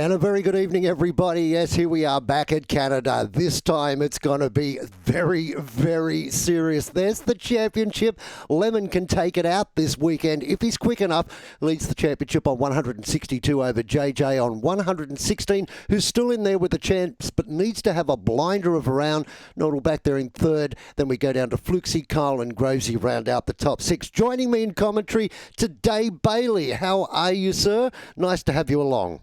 And a very good evening, everybody. Yes, here we are back at Canada. This time it's going to be very, very serious. There's the championship. Lemon can take it out this weekend. If he's quick enough, leads the championship on 162 over JJ on 116, who's still in there with the chance, but needs to have a blinder of a round. Nodal back there in third. Then we go down to Fluxy, Kyle and Grovesy round out the top six. Joining me in commentary today, Bailey. How are you, sir? Nice to have you along.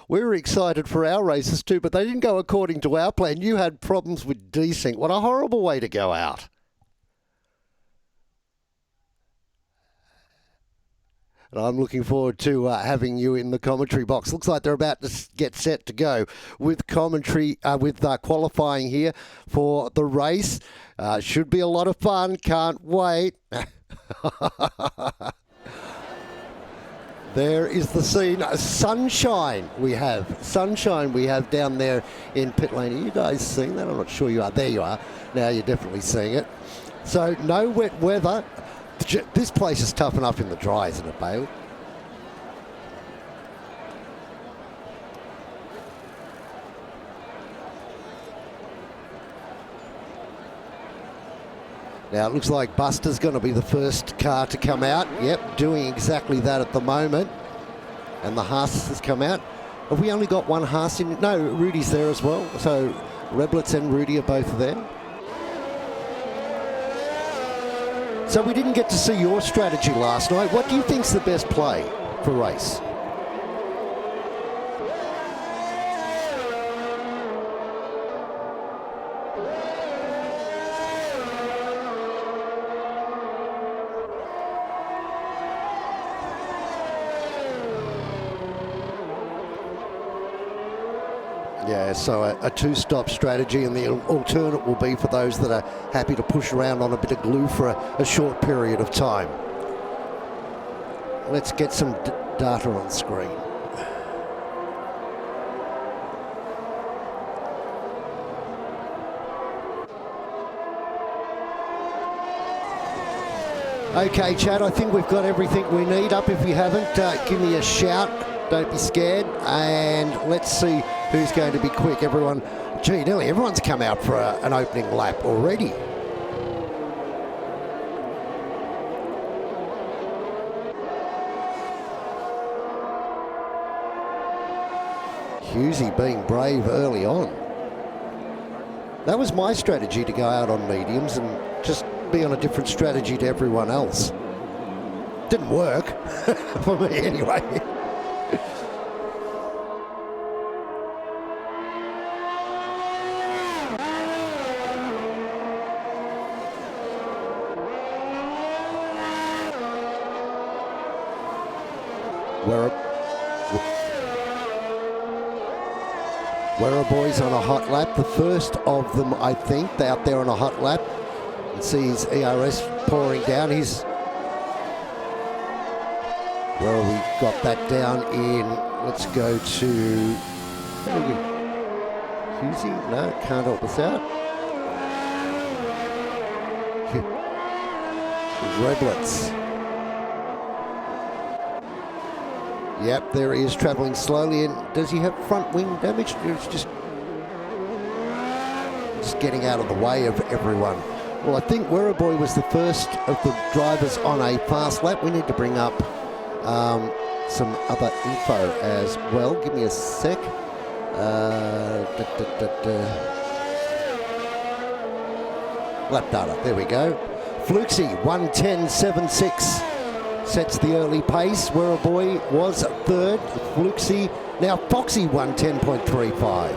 We were excited for our races too, but they didn't go according to our plan. You had problems with desync. What a horrible way to go out. And I'm looking forward to having you in the commentary box. Looks like they're about to get set to go with commentary, with qualifying here for the race. Should be a lot of fun. Can't wait. There is the scene. Sunshine we have down there in pit lane. Are you guys seeing that? I'm not sure you are. There you are. Now you're definitely seeing it. So no wet weather. This place is tough enough in the dry, isn't it, Bailey? Now, it looks like Buster's going to be the first car to come out. Yep, doing exactly that at the moment. And the Haas has come out. Have we only got one Haas in? No, Rudy's there as well. So, Reblitz and Rudy are both there. So, we didn't get to see your strategy last night. What do you think's the best play for race? Yeah, so a two-stop strategy, and the alternate will be for those that are happy to push around on a bit of glue for a short period of time. Let's get some data on screen. Okay, Chad, I think we've got everything we need up. If you haven't, give me a shout. Don't be scared. And let's see who's going to be quick. Everyone, gee, nearly everyone's come out for an opening lap already. Hughesy being brave early on. That was my strategy, to go out on mediums and just be on a different strategy to everyone else. Didn't work, for me anyway. Werra boys on a hot lap, the first of them, I think. They're out there on a hot lap. You see his ERS pouring down. He's... Well, we got that down in... Let's go to... Hughesy? No, can't help us out. Reblitz. Yep, there he is, travelling slowly. And does he have front wing damage? It's just getting out of the way of everyone. Well, I think Werraboy was the first of the drivers on a fast lap. We need to bring up some other info as well. Give me a sec. Lap data, there we go. Fluxy, 1:10.76. Sets the early pace. Werraboy was third. Fluxy, now Foxy, 1:10.35.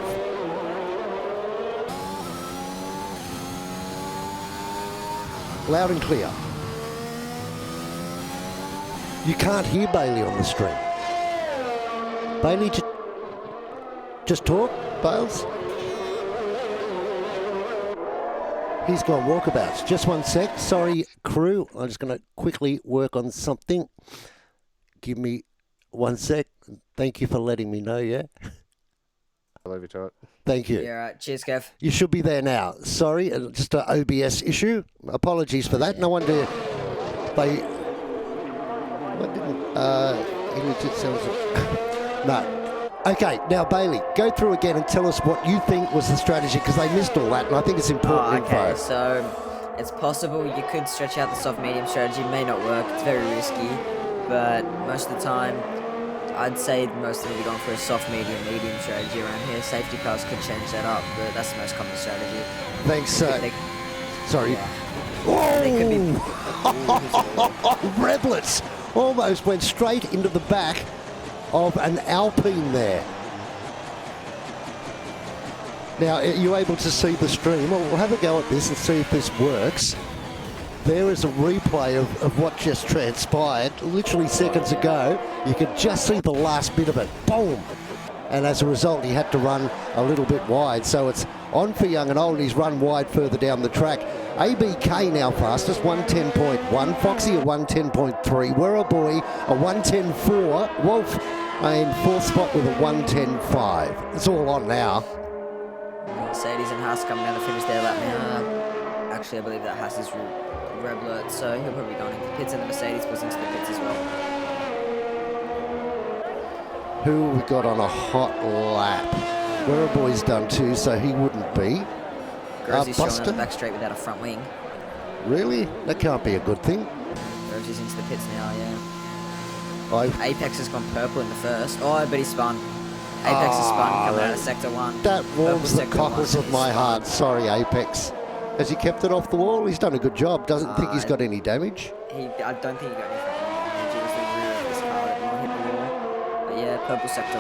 Loud and clear. You can't hear Bailey on the stream. Bailey, just talk, Bales. He's gone walkabouts. Just one sec. Sorry, crew. I'm just going to quickly work on something. Give me one sec. Thank you for letting me know, yeah? I love you to it. Thank you. Yeah, right. Cheers, Kev. You should be there now. Sorry, just an OBS issue. Apologies for that. No wonder they... What didn't? No. Okay, now Bailey, go through again and tell us what you think was the strategy, because they missed all that, and I think it's important Okay, info. so it's possible you could stretch out the soft-medium strategy. It may not work. It's very risky, but most of the time, I'd say most of them will be going for a soft-medium strategy around here. Safety cars could change that up, but that's the most common strategy. Thanks. Sorry. Yeah. They could be. Reblets almost went straight into the back of an Alpine there. Now, are you able to see the stream? Well, we'll have a go at this and see if this works. There is a replay of what just transpired. Literally seconds ago, you could just see the last bit of it. Boom! And as a result, he had to run a little bit wide. So it's on for young and old. He's run wide further down the track. ABK now fastest, 110.1. Foxy a 110.3. We're a boy, a 110.4. Wolf in fourth spot with a 110.5. It's all on now. Mercedes and Haas coming down to finish their lap now. Actually, I believe that Haas is Reblet, so he'll probably be going into the pits, and the Mercedes was into the pits as well. Who have we got on a hot lap? We're a boy's done too, so he wouldn't be. Grosje's showing on the back straight without a front wing. Really? That can't be a good thing. Grosje's into the pits now, yeah. Apex has gone purple in the first. Oh, but he spun. Apex has spun coming out of Sector 1. That warms the cockles of my Spun. heart. Sorry, Apex. Has he kept it off the wall? He's done a good job. Doesn't think he's got any damage. I don't think he got any front wing damage. It was the rear of this car that hit the wall. But yeah, purple Sector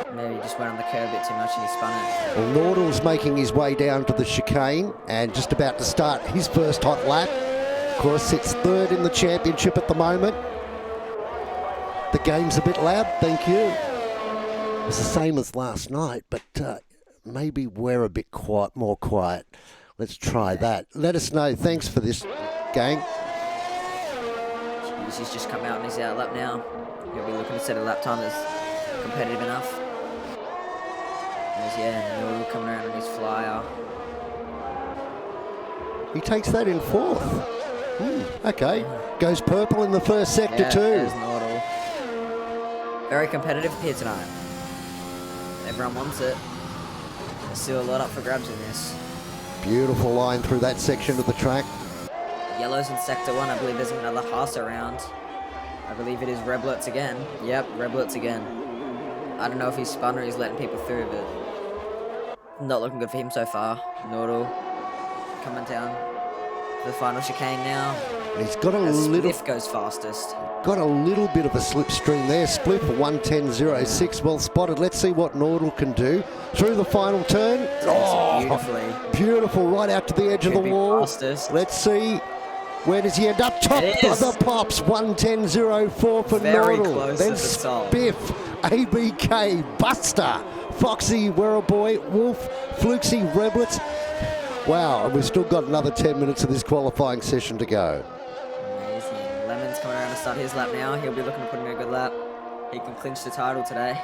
1. Maybe he just went on the curb a bit too much and he spun it. Well, Nordal's making his way down to the chicane and just about to start his first hot lap. Of course, sits third in the championship at the moment. The game's a bit loud, thank you. It's the same as last night, but maybe we're a bit more quiet. Let's try that. Let us know. Thanks for this, gang. He's just come out on his outlap now. He'll be looking to set a lap time that's competitive enough. Yeah, Nordal coming around on his flyer. He takes that in fourth. Okay. Goes purple in the first sector too. There's Nordal. Very competitive here tonight. Everyone wants it. There's still a lot up for grabs in this. Beautiful line through that section of the track. Yellow's in Sector 1. I believe there's another Haas around. I believe it is Reblets again. Yep, Reblets again. I don't know if he's spun or he's letting people through, but not looking good for him so far. Nordal coming down to the final chicane now. And he's got a Spliff goes fastest. Got a little bit of a slipstream there. Split for 110.06. Well spotted. Let's see what Nordal can do. Through the final turn. Oh, beautifully. Beautiful. Right out to the edge of the wall. Fastest. Let's see. Where does he end up? Top of the pops. 110.04 for Very Nordal. close Then to the top. Spiff. ABK. Buster. Foxy. Werribboy. Wolf. Flukesy. Reblets. Wow. And we've still got another 10 minutes of this qualifying session to go. Lemon's coming around to start his lap now. He'll be looking to put in a good lap. He can clinch the title today.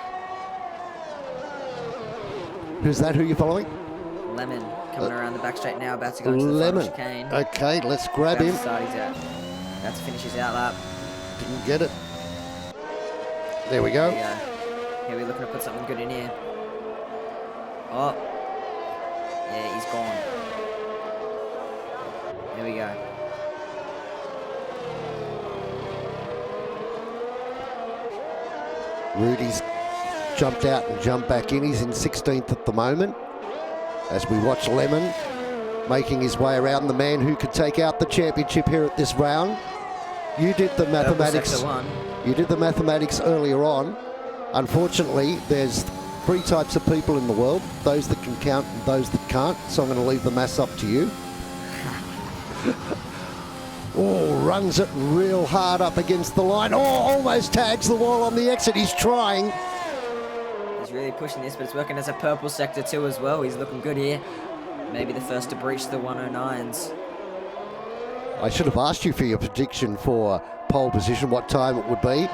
Who's that? Who are you following? Lemon coming around the back straight now, about to go into the final chicane. Okay, let's grab him. About to finish his out lap. Didn't get it. There we go. There we go. He'll be looking to put something good in here. Oh. Yeah, he's gone. There we go. Rudy's jumped out and jumped back in. He's in 16th at the moment. As we watch Lemon making his way around, the man who could take out the championship here at this round. You did the mathematics. You did the mathematics earlier on. Unfortunately, there's three types of people in the world: those that can count and those that can't. So I'm going to leave the maths up to you. Oh, runs it real hard up against the line. Oh, almost tags the wall on the exit. He's trying. He's really pushing this, but it's working as a purple sector too as well. He's looking good here. Maybe the first to breach the 109s. I should have asked you for your prediction for pole position, what time it would be.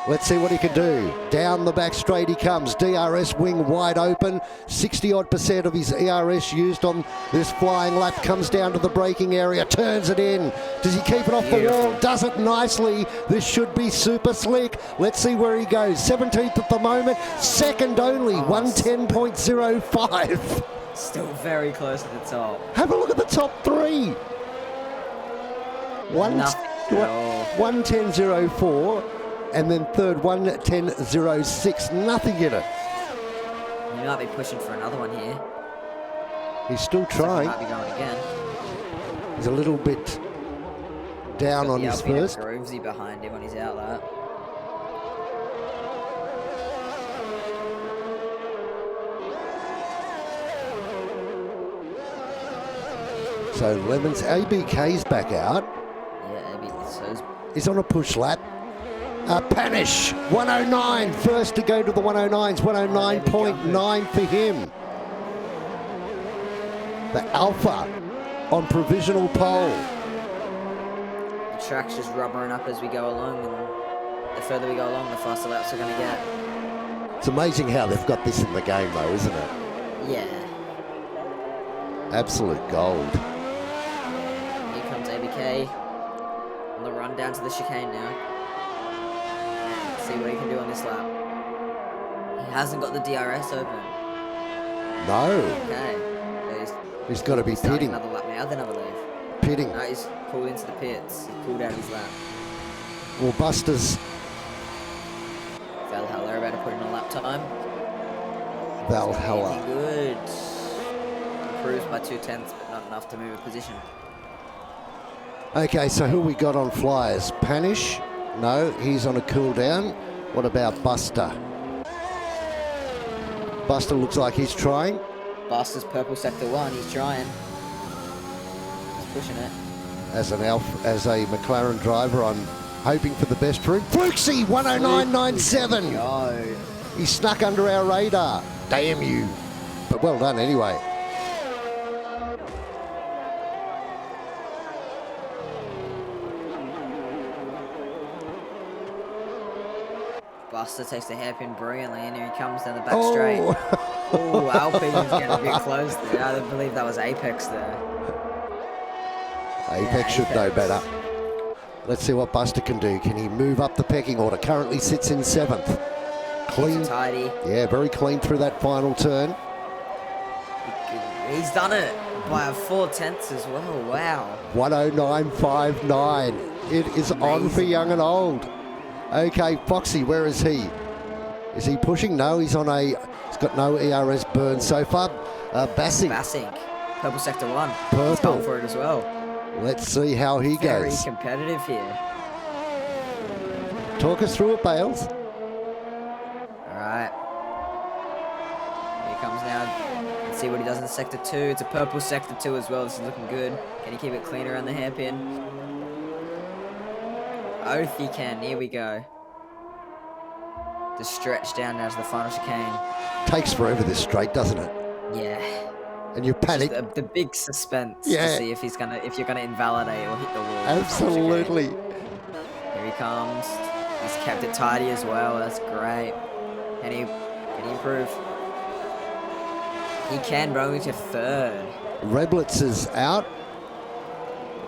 Let's see what he can do. Down the back straight he comes. DRS wing wide open. 60-odd% of his ERS used on this flying lap. Comes down to the braking area. Turns it in. Does he keep it off the wall? Does it nicely. This should be super slick. Let's see where he goes. 17th at the moment. Second only. 110.05. Still very close to the top. Have a look at the top three. 110.04. And then third, 110.06. Nothing in it. He might be pushing for another one here. He's still trying. Might be going again. He's a little bit down on his first. Groovesy behind him on his outlet. So Lemon's ABK's back out. Yeah, He's on a push lap. Panish, 109, first to go to the 109s, 109.9 for him. The Alpha on provisional pole. The track's just rubbering up as we go along, and the further we go along, the faster laps are going to get. It's amazing how they've got this in the game though, isn't it? Yeah. Absolute gold. Here comes ABK on the run down to the chicane now. See what he can do on this lap. He hasn't got the DRS open. No. Okay. He's got to be pitting. Another lap now, then another leave. Pitting. No, he's pulled into the pits. He pulled out of his lap. Well, Buster's. Valhalla about to put in a lap time. Valhalla. Good. Improves by 0.2, but not enough to move a position. Okay, so who we got on flyers? Panish? No, he's on a cool down. What about Buster? Buster looks like he's trying. Buster's purple sector 1, he's trying. He's pushing it. As a McLaren driver, I'm hoping for the best for him. Fluxy, 109.97. He snuck under our radar. Damn you. But well done anyway. Buster takes the hairpin brilliantly, and here he comes down the back straight. Oh, Alpine's getting a bit close there. I believe that was Apex there. Apex should know better. Let's see what Buster can do. Can he move up the pecking order? Currently sits in 7th. Clean. Tidy. Yeah, very clean through that final turn. He's done it by 0.4 as well. Wow. 109.59. It is amazing. On for young and old. Okay, Foxy, where is he? Is he pushing? No, he's on a... He's got no ERS burn so far. Bassink. Bassink. Purple sector 1. Purple. He's going for it as well. Let's see how he Very goes. competitive here. Talk us through it, Bales. Alright. Here he comes now. Let's see what he does in sector 2. It's a purple sector 2 as well. This is looking good. Can he keep it clean around the hairpin? Oath he can. Here we go. The stretch down now to the final chicane. Takes forever this straight, doesn't it? Yeah. And you panic. The big suspense Yeah. to see if you're gonna invalidate or hit the wall. Absolutely. Here he comes. He's kept it tidy as well. That's great. Can he improve? He can, but only to 3rd. Reblitz is out.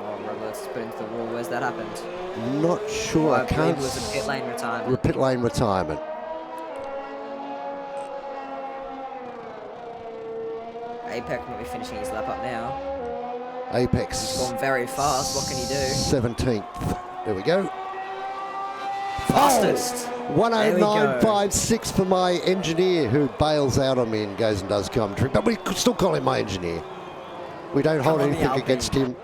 Oh, Roberts put into the wall. Where's that happened? Not sure. I I can't. believe it was a pit lane retirement. Pit lane retirement. Apex might be finishing his lap up now. Apex. He's gone very fast. What can he do? 17th. There we go. Fastest. 109.56 for my engineer who bails out on me and goes and does commentary. But we could still call him my engineer. We don't hold on, the anything Alpine. against him.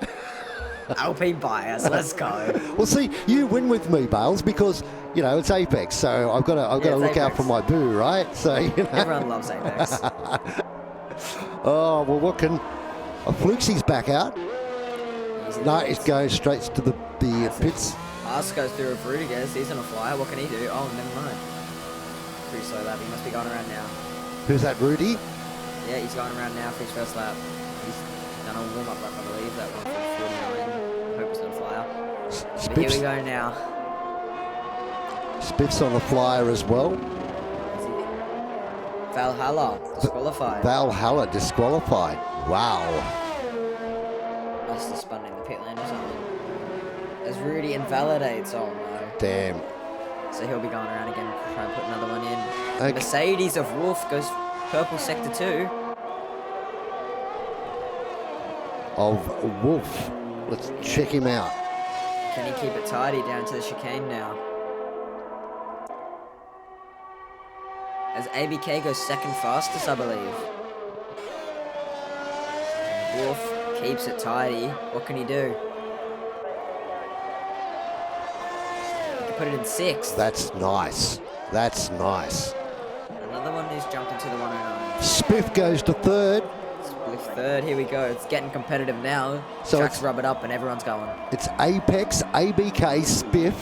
Alpine bias. Let's go. Well, see, you win with me, Bales, because you know it's Apex. So I've got to look out for my boo, right? So you know. Everyone loves Apex. Oh well, what can? Fluxy's back out. No, he's going straight to the pits. Haas goes through with Rodriguez. He's on a flyer. What can he do? Oh, never mind. Pretty slow lap. He must be going around now. Who's that, Rudy? Yeah, he's going around now for his first lap. He's done a warm-up lap, I believe. That one for 49. Hope it's not a flyer. But here we go now. Spiff's on the flyer as well. Valhalla disqualified. Valhalla disqualified. Wow. Must have spun in the pit lane or something. As Rudy invalidates. Oh no. Damn. So he'll be going around again, try and put another one in. Okay. Mercedes of Wolf goes purple sector 2. Of Wolf. Let's check him out. Can he keep it tidy down to the chicane now? As ABK goes second fastest, I believe. Wolf keeps it tidy. What can he do? He can put it in 6th. That's nice. That's nice. Another one who's jumped into the 109. Spiff goes to 3rd. Split 3rd, here we go. It's getting competitive now. So Tracks rub it up and everyone's going. It's Apex, ABK, Spiff.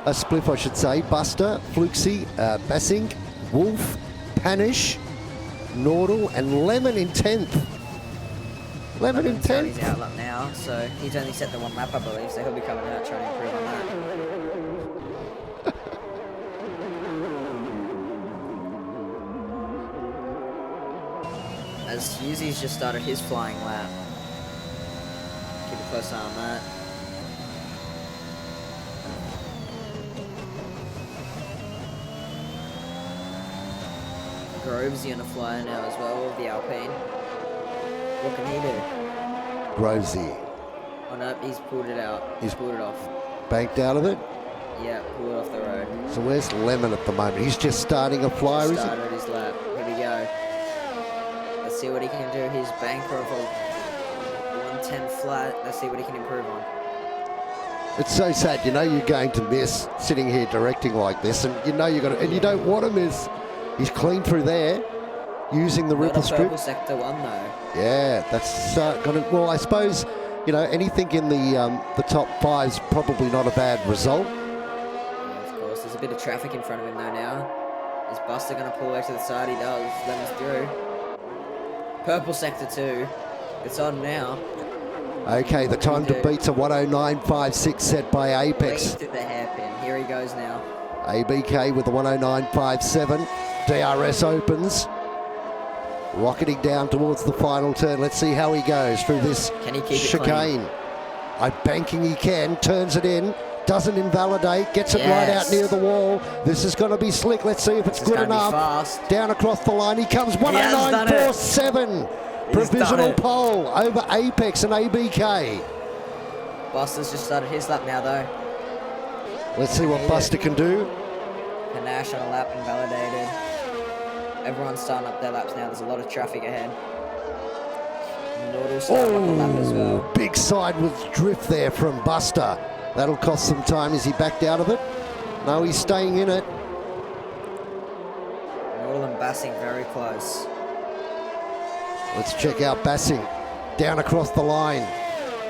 A Spliff, I should say. Buster, Fluxy, Bassing, Wolf, Panish, Nordal, and Lemon in 10th. Lemon in 10th. He's out up now, so he's only set the 1 lap, I believe, so he'll be coming out trying to improve on that. As Yuzi's just started his flying lap. Keep a close eye on that. Grovesy on a flyer now as well, of the Alpine. What can he do? Rosie. Oh no, he's pulled it out. He's pulled it off. Banked out of it. Yeah, pulled it off the road. So where's Lemon at the moment? He's just starting a flyer, is it? Started his lap. Here we go. Let's see what he can do. His banker of a 110 flat. Let's see what he can improve on. It's so sad, you know you're going to miss sitting here directing like this, and you know you're going to, and you don't want to miss. He's clean through there, using the ripple strip. Purple sector 1 though. Yeah, that's going to. Well, I suppose you know anything in the top 5's probably not a bad result. Yeah, of course. There's a bit of traffic in front of him though now. Is Buster going to pull away to the side? He does. Lemon's through. Purple sector 2. It's on now. Okay, the time to beat's a 109.56 set by Apex. Waved at the hairpin. Here he goes now. ABK with the 109.57. DRS opens. Rocketing down towards the final turn. Let's see how he goes through this Can he keep chicane. It I'm banking he can. Turns it in. Doesn't invalidate. Gets it right out near the wall. This is going to be slick. Let's see if it's good enough. Fast. Down across the line. He comes 109.47. Provisional pole over Apex and ABK. Buster's just started his lap now though. Let's see what Buster can do. Panache on a lap invalidated. Everyone's starting up their laps now. There's a lot of traffic ahead. Nordal starting up the lap as well. Big side with drift there from Buster. That'll cost some time. Is he backed out of it? No, he's staying in it. Nordal and Bassing very close. Let's check out Bassing. Down across the line.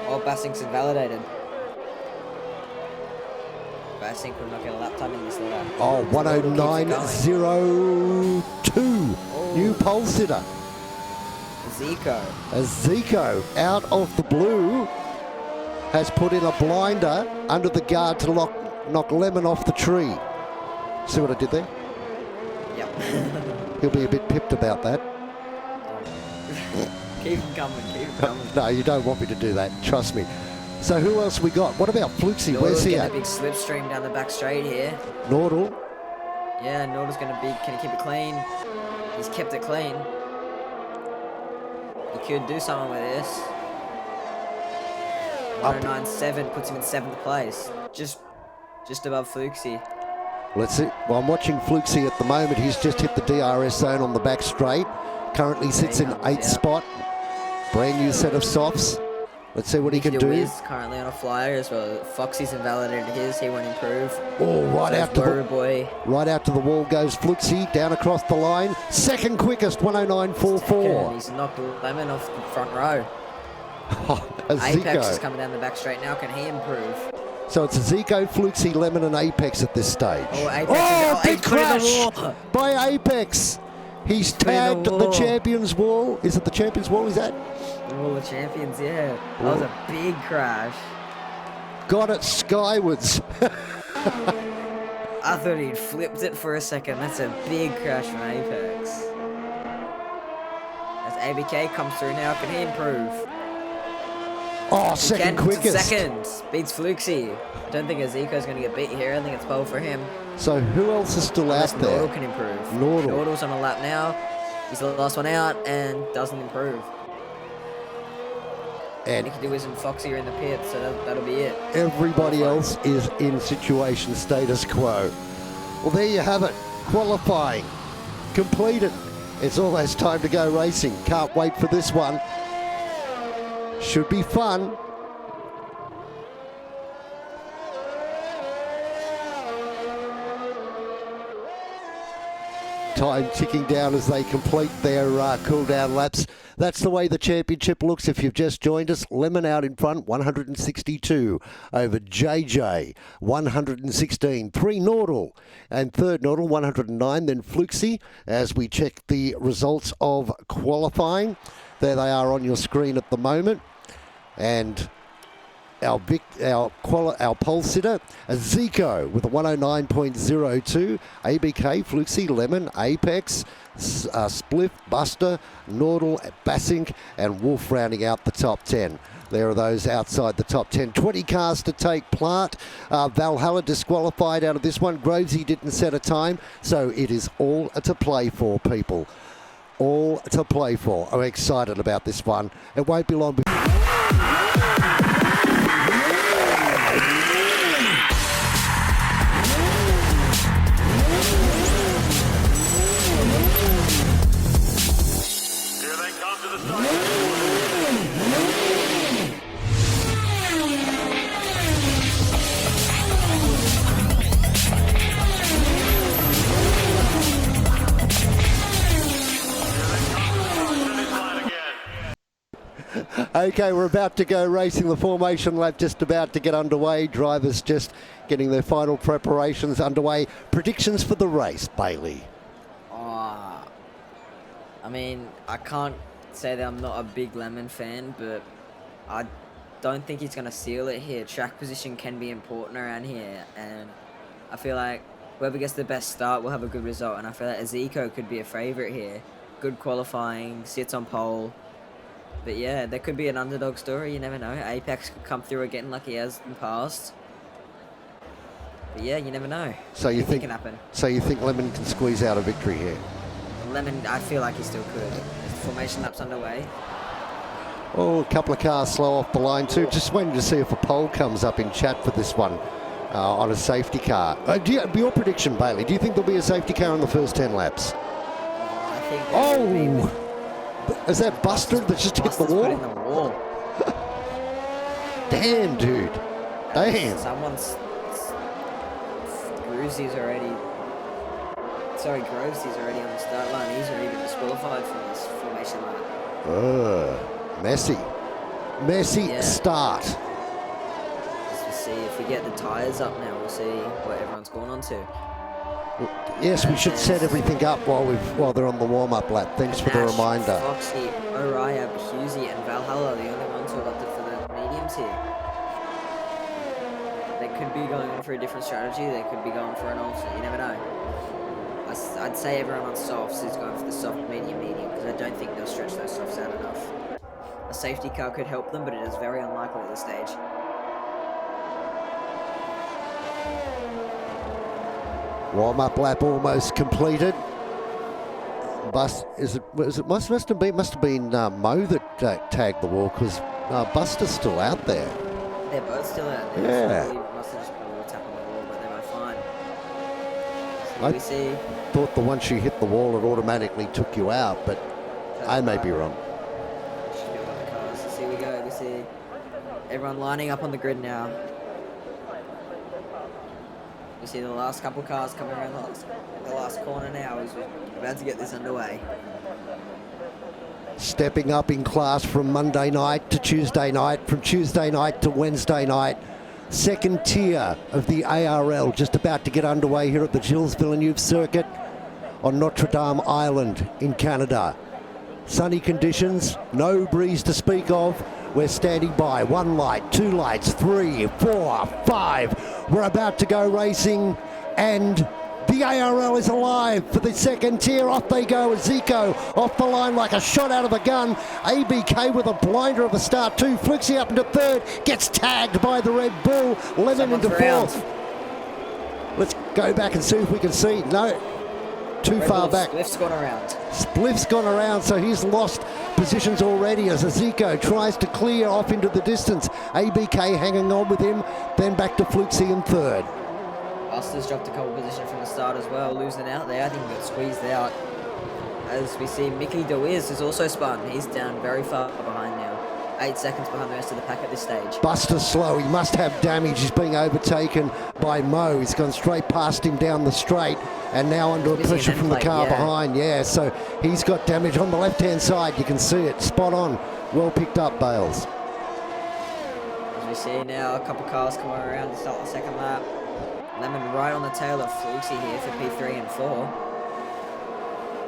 Oh, Bassing's invalidated. Bassing could not get a lap time in this lap. Oh, 109.02. New pole sitter. Zico. As Zico, out of the blue, has put in a blinder under the guard to knock Lemon off the tree. See what I did there? Yep. He'll be a bit pipped about that. Keep him coming, keep him coming. No, you don't want me to do that, trust me. So who else we got? What about Fluxy? Where's he at? A big slipstream down the back straight here. Nordal. Yeah, Nordal's going to be, can he keep it clean? He's kept it clean. He could do something with this. 109.7 puts him in 7th place. Just above Fluxy. Let's see. Well, I'm watching Fluxy at the moment. He's just hit the DRS zone on the back straight. Currently sits in 8th spot. Brand new set of softs. Let's see what he can do. Wiz currently on a flyer as well. Foxy's invalidated his. He won't improve. Oh, right out to the wall goes Fluxy. Down across the line. Second quickest, 109.44. He's knocked Lemon off the front row. Apex is coming down the back straight now. Can he improve? So it's Zico, Fluxy, Lemon, and Apex at this stage. Oh, Apex big crash by Apex. He's tagged the Champions Wall. Is it the Champions Wall? Is that? Wall of Champions, yeah. That was a big crash. Got it skywards. I thought he'd flipped it for a second. That's a big crash from Apex. As ABK comes through now, can he improve? Oh, second quickest. Second. Beats Fluxy. I don't think Ezeko's going to get beat here. I think it's pole for him. So who else is still Unless out there? Nordal can improve. Nordal. Nordal's on a lap now. He's the last one out and doesn't improve. And Nicky Dewiz and Foxy are in the pit, so that'll be it. everybody else is in situation status quo. Well, there you have it. Qualifying completed. It's almost time to go racing. Can't wait for this one. Should be fun. Time ticking down as they complete their cool-down laps. That's the way the championship looks. If you've just joined us, Lemon out in front, 162 over JJ, 116. 3 Nordal and third Nordal, 109. Then Fluxy as we check the results of qualifying. There they are on your screen at the moment. And our pole sitter, Zico with a 109.02, ABK, Fluxy, Lemon, Apex, Spliff, Buster, Nordal, Basink, and Wolf rounding out the top 10. There are those outside the top 10. 20 cars to take part. Valhalla disqualified out of this one. Grovesy didn't set a time, so it is all to play for, people. All to play for. I'm excited about this one. It won't be long before. Okay, we're about to go racing. The formation lap just about to get underway. Drivers just getting their final preparations underway. Predictions for the race, Bailey? I mean, I can't say that I'm not a big Lemon fan, but I don't think he's going to seal it here. Track position can be important around here, and I feel like whoever gets the best start will have a good result, and I feel like Ezeco could be a favourite here. Good qualifying, sits on pole. But yeah, there could be an underdog story, you never know. Apex could come through again like he has in the past. But yeah, you never know. So you think can happen. So you think Lemon can squeeze out a victory here? Lemon, I feel like he still could. There's formation laps underway. Oh, a couple of cars slow off the line too. Just waiting to see if a poll comes up in chat for this one on a safety car. Your prediction, Bailey, do you think there'll be a safety car in the first 10 laps? I think there will be with is that Buster that just hit the Buster's wall? put in the wall. Damn, dude. Damn. Someone's... Grovesy's already... Sorry, Grovesy's already on the start line. He's already been disqualified from this formation line. Messy start. Let's see if we get the tyres up now. We'll see what everyone's going on to. Yes, we should set everything up while they're on the warm-up lap. Thanks for the reminder. Foxy, Oriah, Husey, and Valhalla are the only ones who are opted for the mediums here. They could be going for a different strategy. They could be going for an ultra. You never know. I'd say everyone on softs is going for the soft, medium, because I don't think they'll stretch those softs out enough. A safety car could help them, but it is very unlikely at this stage. Warm-up lap almost completed. Must have been Mo that tagged the wall, because Buster's still out there. They're both still out there. Yeah. So it must have just been a little tap on the wall, but they're both fine. I We see. thought that once you hit the wall, it automatically took you out, but I may be wrong. Should be one of the cars. So here we go. We see everyone lining up on the grid now. We see the last couple cars coming around the last corner now as we're about to get this underway. Stepping up in class from Monday night to Tuesday night, from Tuesday night to Wednesday night. Second tier of the ARL just about to get underway here at the Gilles Villeneuve circuit on Notre Dame Island in Canada. Sunny conditions, no breeze to speak of. We're standing by. 1 light, 2 lights, 3, 4, 5. We're about to go racing. And the ARL is alive for the second tier. Off they go. Zico off the line like a shot out of a gun. ABK with a blinder of a start too. Fluxy up into third. Gets tagged by the Red Bull. Lemon into fourth. Let's go back and see if we can see. No, too far back. Spliff's gone around. Spliff's gone around, so he's lost positions already as Zico tries to clear off into the distance. ABK hanging on with him, then back to Fluxy in third. Buster's dropped a couple positions from the start as well, losing out there. I think he got squeezed out. As we see, Mickey DeWiz is also spun. He's down very far behind now. 8 seconds behind the rest of the pack at this stage. Buster's slow. He must have damage. He's being overtaken by Mo. He's gone straight past him down the straight and now under pressure from the car behind. Yeah, so he's got damage on the left-hand side. You can see it. Spot on. Well picked up, Bales. As we see now, a couple cars coming around to start the second lap. Lemon right on the tail of Fluxy here for P3 and 4.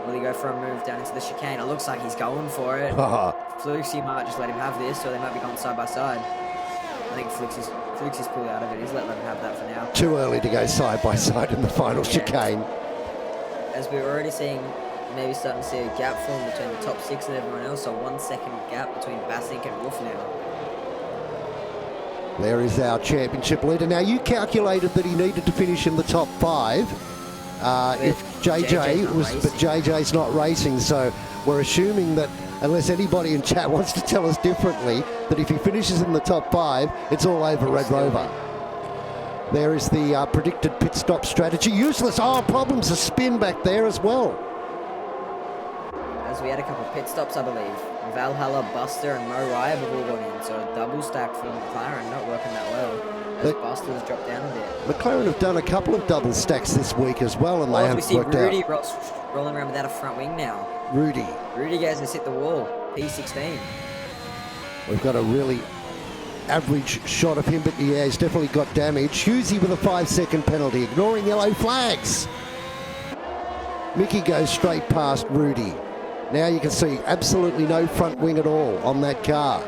Will he go for a move down into the chicane? It looks like he's going for it. Fluxy might just let him have this, or they might be going side by side. I think Fluxy's pulled out of it. He's let Lemon have that for now. Too early to go side by side in the final chicane. As we're already seeing, maybe starting to see a gap form between the top 6 and everyone else, so 1 second gap between Bassink and Wolf now. There is our championship leader. Now, you calculated that he needed to finish in the top 5 if JJ was, but JJ's not racing, so we're assuming that unless anybody in chat wants to tell us differently, that if he finishes in the top 5, it's all over Red Rover. There is the predicted pit stop strategy. Useless. Oh, problems. A spin back there as well. As we had a couple of pit stops, I believe. Valhalla, Buster, and Mo Raya have all gone in, so a double stack for McLaren, not working that well. As Buster's dropped down a bit. McLaren have done a couple of double stacks this week as well, and they haven't worked out. We see Rudy rolling around without a front wing now. Rudy goes to hit the wall. P16. We've got a really average shot of him, but yeah, he's definitely got damage. Husey with a 5-second penalty, ignoring yellow flags. Mickey goes straight past Rudy. Now you can see absolutely no front wing at all on that car.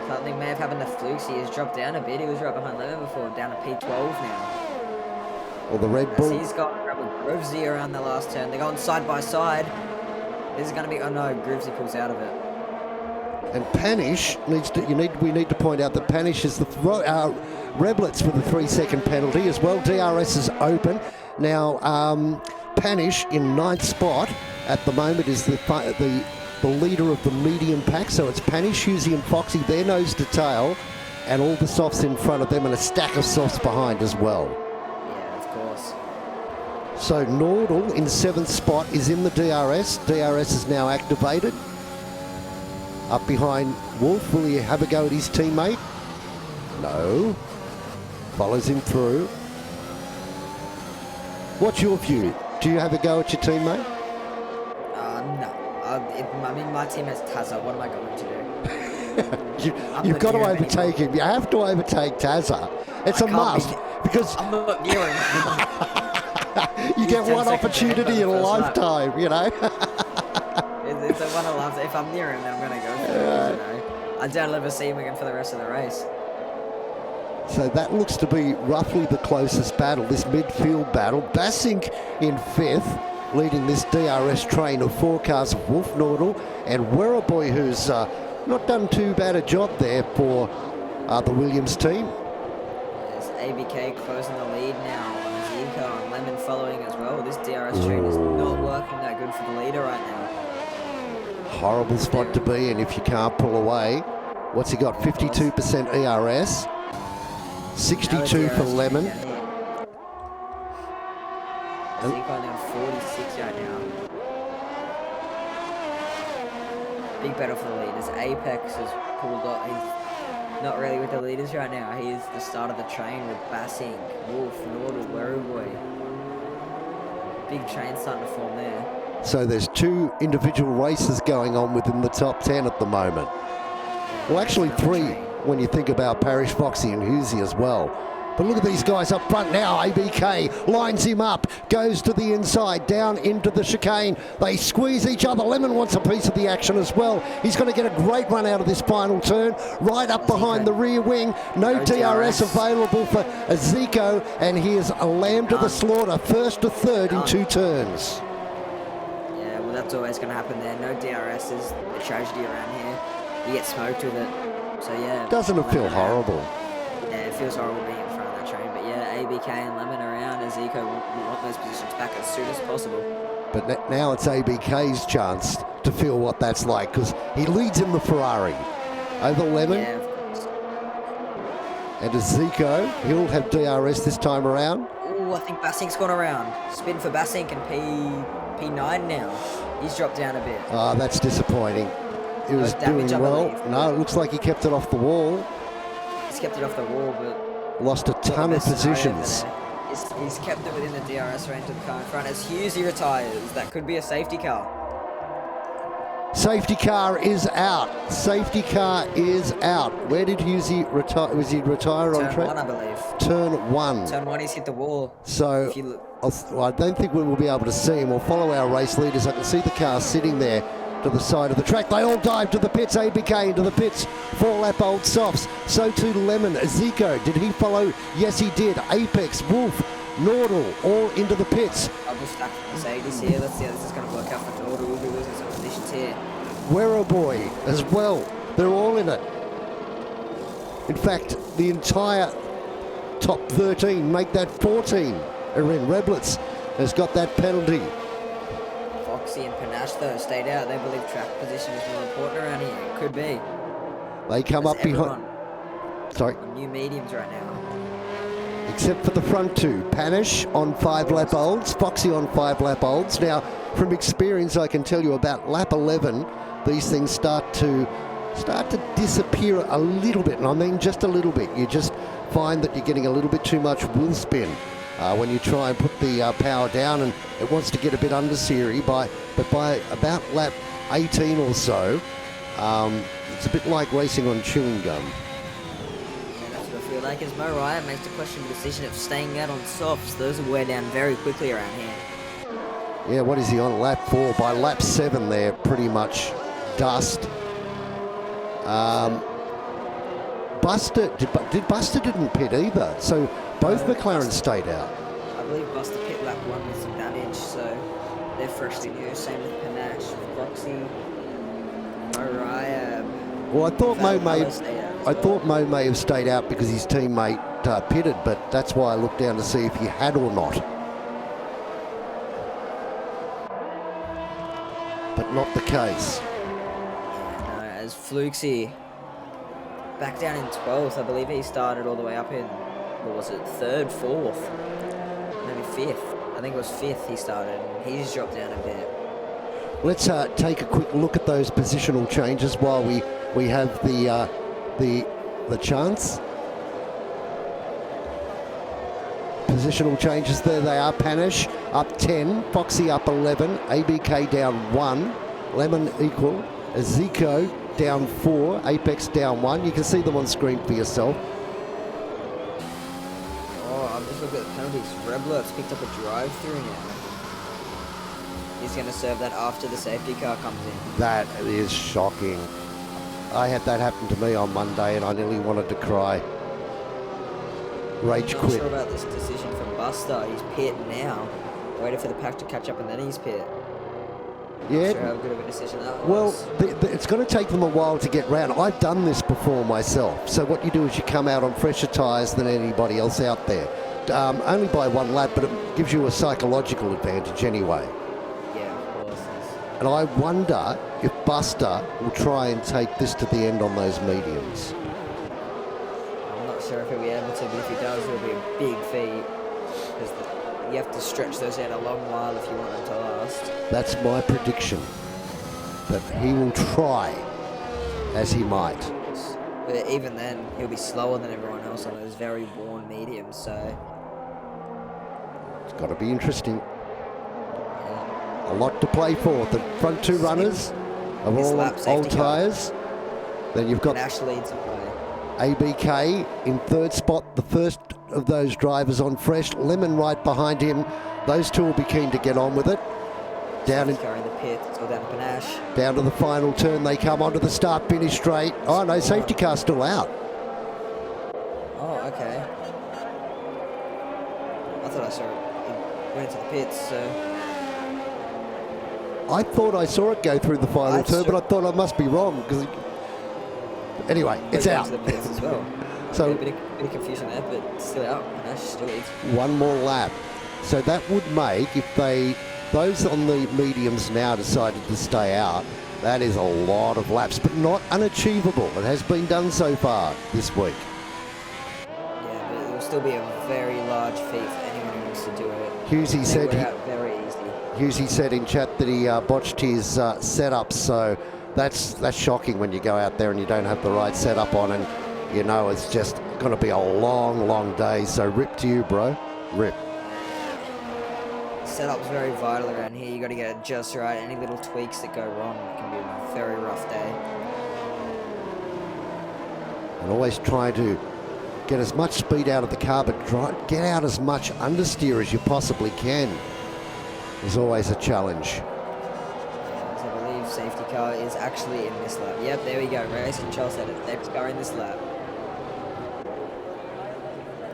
Something may have happened to Fluxy. He's dropped down a bit. He was right behind Lemon before, down to P12 now. Well, the Red Bull. He's got Groovesy around the last turn. They're going side by side. This is going to be. Oh no, Groovesy pulls out of it. And Panish needs to. We need to point out that Panish is the Reblets for the 3-second penalty as well. DRS is open now. Panish in 9th spot at the moment is the leader of the medium pack. So it's Panish, Husey and Foxy. They're nose to tail, and all the softs in front of them, and a stack of softs behind as well. Yeah, of course. So Nordal in 7th spot is in the DRS. DRS is now activated. Up behind Wolf, will he have a go at his teammate? No. Follows him through. What's your view? Do you have a go at your teammate? No. I mean, my teammate's Tazza. What am I going to do? You've got to overtake him. You have to overtake Tazza. It's a must. Because I'm not near him. you get one opportunity in a lifetime, you know? It's a one of love. If I'm near him, then I'm going to go for it. You know? I doubt I'll ever see him again for the rest of the race. So that looks to be roughly the closest battle, this midfield battle. Bassink in 5th, leading this DRS train of 4 cars of Wolf, Nordal, and Werreboy, who's not done too bad a job there for the Williams team. There's ABK closing the lead now on Zico and Lemon following as well. This DRS train is not working that good for the leader right now. Horrible spot to be in if you can't pull away. What's he got? 52% ERS. 62 for Lemon. Zico down 46 right now. Big battle for the leaders. Apex has pulled up. He's not really with the leaders right now. He is the start of the train with Bassink, Wolf, Nordal, Werreboy. Big train starting to form there. So there's 2 individual races going on within the top 10 at the moment. Well, actually 3 when you think about Parrish, Foxy and Husey as well. But look at these guys up front now. ABK lines him up, goes to the inside, down into the chicane. They squeeze each other. Lemon wants a piece of the action as well. He's going to get a great run out of this final turn. Right up behind the rear wing. No DRS available for Zico, and he is a lamb to the slaughter. First to third in 2 turns. Yeah, well, that's always going to happen there. No DRS is a tragedy around here. You get smoked with it. So, yeah. Doesn't it feel horrible? Yeah, it feels horrible being in front of that train. But, yeah, ABK and Lemon around, and Zico want those positions back as soon as possible. But now it's ABK's chance to feel what that's like, because he leads in the Ferrari over Lemon. Yeah, of course. And as Zico, he'll have DRS this time around. Oh, I think Bassink's gone around. Spin for Bassink and P9 now. He's dropped down a bit. Ah, that's disappointing. He was doing well. No, it looks like he kept it off the wall. He's kept it off the wall, but lost a ton of positions. He's kept it within the DRS range of the car in front. As Hughesy retires, that could be a safety car. Safety car is out. Safety car is out. Where did Hughesy retire? Was he retire on track? Turn 1, I believe. Turn 1. Turn 1, he's hit the wall. So I don't think we will be able to see him. We'll follow our race leaders. I can see the car sitting there to the side of the track. They all dive to the pits. ABK into the pits. 4-lap old softs. So too Lemon. Zico, did he follow? Yes, he did. Apex, Wolf, Nordal, all into the pits. Double stack for Mercedes here. Let's see how this is going to work out for Nordal. We'll be losing some positions here. Boy as well. They're all in it. In fact, the entire top 13 make that 14. Erin Reblitz has got that penalty. Foxy and Panache, though, stayed out. They believe track position is more important around here. It could be. They come up behind. Sorry. New mediums right now. Except for the front two. Panache on 5-lap olds. Foxy on 5-lap olds. Now, from experience, I can tell you about lap 11, these things start to disappear a little bit. And I mean just a little bit. You just find that you're getting a little bit too much wheel spin. When you try and put the power down, and it wants to get a bit understeery, but by about lap 18 or so, it's a bit like racing on chewing gum. Yeah, that's what I feel like. As Mo Ryan makes the questionable decision of staying out on softs, those will wear down very quickly around here. Yeah, what is he on? Lap 4. By lap 7, they're pretty much dust. Buster didn't pit either, so both McLaren stayed out. I believe Buster pit lap 1 with some damage, so they're freshly new. Same with Panache, Foxy, Mariah. Well, I thought Mo may have stayed out because his teammate pitted, but that's why I looked down to see if he had or not. But not the case. Yeah, no, as Fluxy back down in 12th, I believe he started all the way up in, what was it, 3rd, 4th, maybe 5th. I think it was 5th he started, and he's dropped down a bit. Let's take a quick look at those positional changes while we have the chance. Positional changes, there they are. Panache up 10, Foxy up 11, ABK down 1, Lemon equal, Zico down 4, Apex down 1. You can see them on screen for yourself. Oh, I'm just looking at the penalties. Reblert's picked up a drive-through now. He's going to serve that after the safety car comes in. That is shocking. I had that happen to me on Monday and I nearly wanted to cry. Rage I'm not quit. sure about this decision from Buster. He's pit now. Waited for the pack to catch up and then he's pit. Yeah. Not sure how good of a decision that was. Well, it's going to take them a while to get round. I've done this before myself. So what you do is you come out on fresher tyres than anybody else out there. Only by 1 lap, but it gives you a psychological advantage anyway. Yeah, of course. And I wonder if Buster will try and take this to the end on those mediums. I'm not sure if he'll be able to, but if he does, it'll be a big feat. Because you have to stretch those out a long while if you want them to last. That's my prediction. That he will try, as he might. But even then, he'll be slower than everyone else on those very worn mediums, so... It's got to be interesting. Yeah. A lot to play for. The front 2 runners are all on old tyres. Then you've got Nash leads the play. ABK in 3rd spot. The first of those drivers on fresh. Lemon right behind him. Those two will be keen to get on with it. Down in the pit, still down to Panache. Down to the final turn they come onto the start finish straight. Oh no, safety car still out. Oh, okay. I thought I saw it. It went into the pits, so. I thought I saw it go through the final turn, but I thought I must be wrong because. Anyway, it's out. The pits as well. So yeah, a bit of confusion there, but still out. Panache still leads. One more lap. So that would make, if those on the mediums now decided to stay out, that is a lot of laps, but not unachievable. It has been done so far this week. Yeah, but it will still be a very large feat for anyone who wants to do it. Hughesy said out very easily. Hughesy said in chat that he botched his setup, so that's shocking when you go out there and you don't have the right setup on, and you know it's just going to be a long, long day. So rip to you, bro. Rip. Setup's very vital around here. You got to get it just right. Any little tweaks that go wrong, it can be a very rough day. And always try to get as much speed out of the car, but get out as much understeer as you possibly can. Is always a challenge. As I believe safety car is actually in this lap. Yep, there we go. Race control said it. Next car in this lap.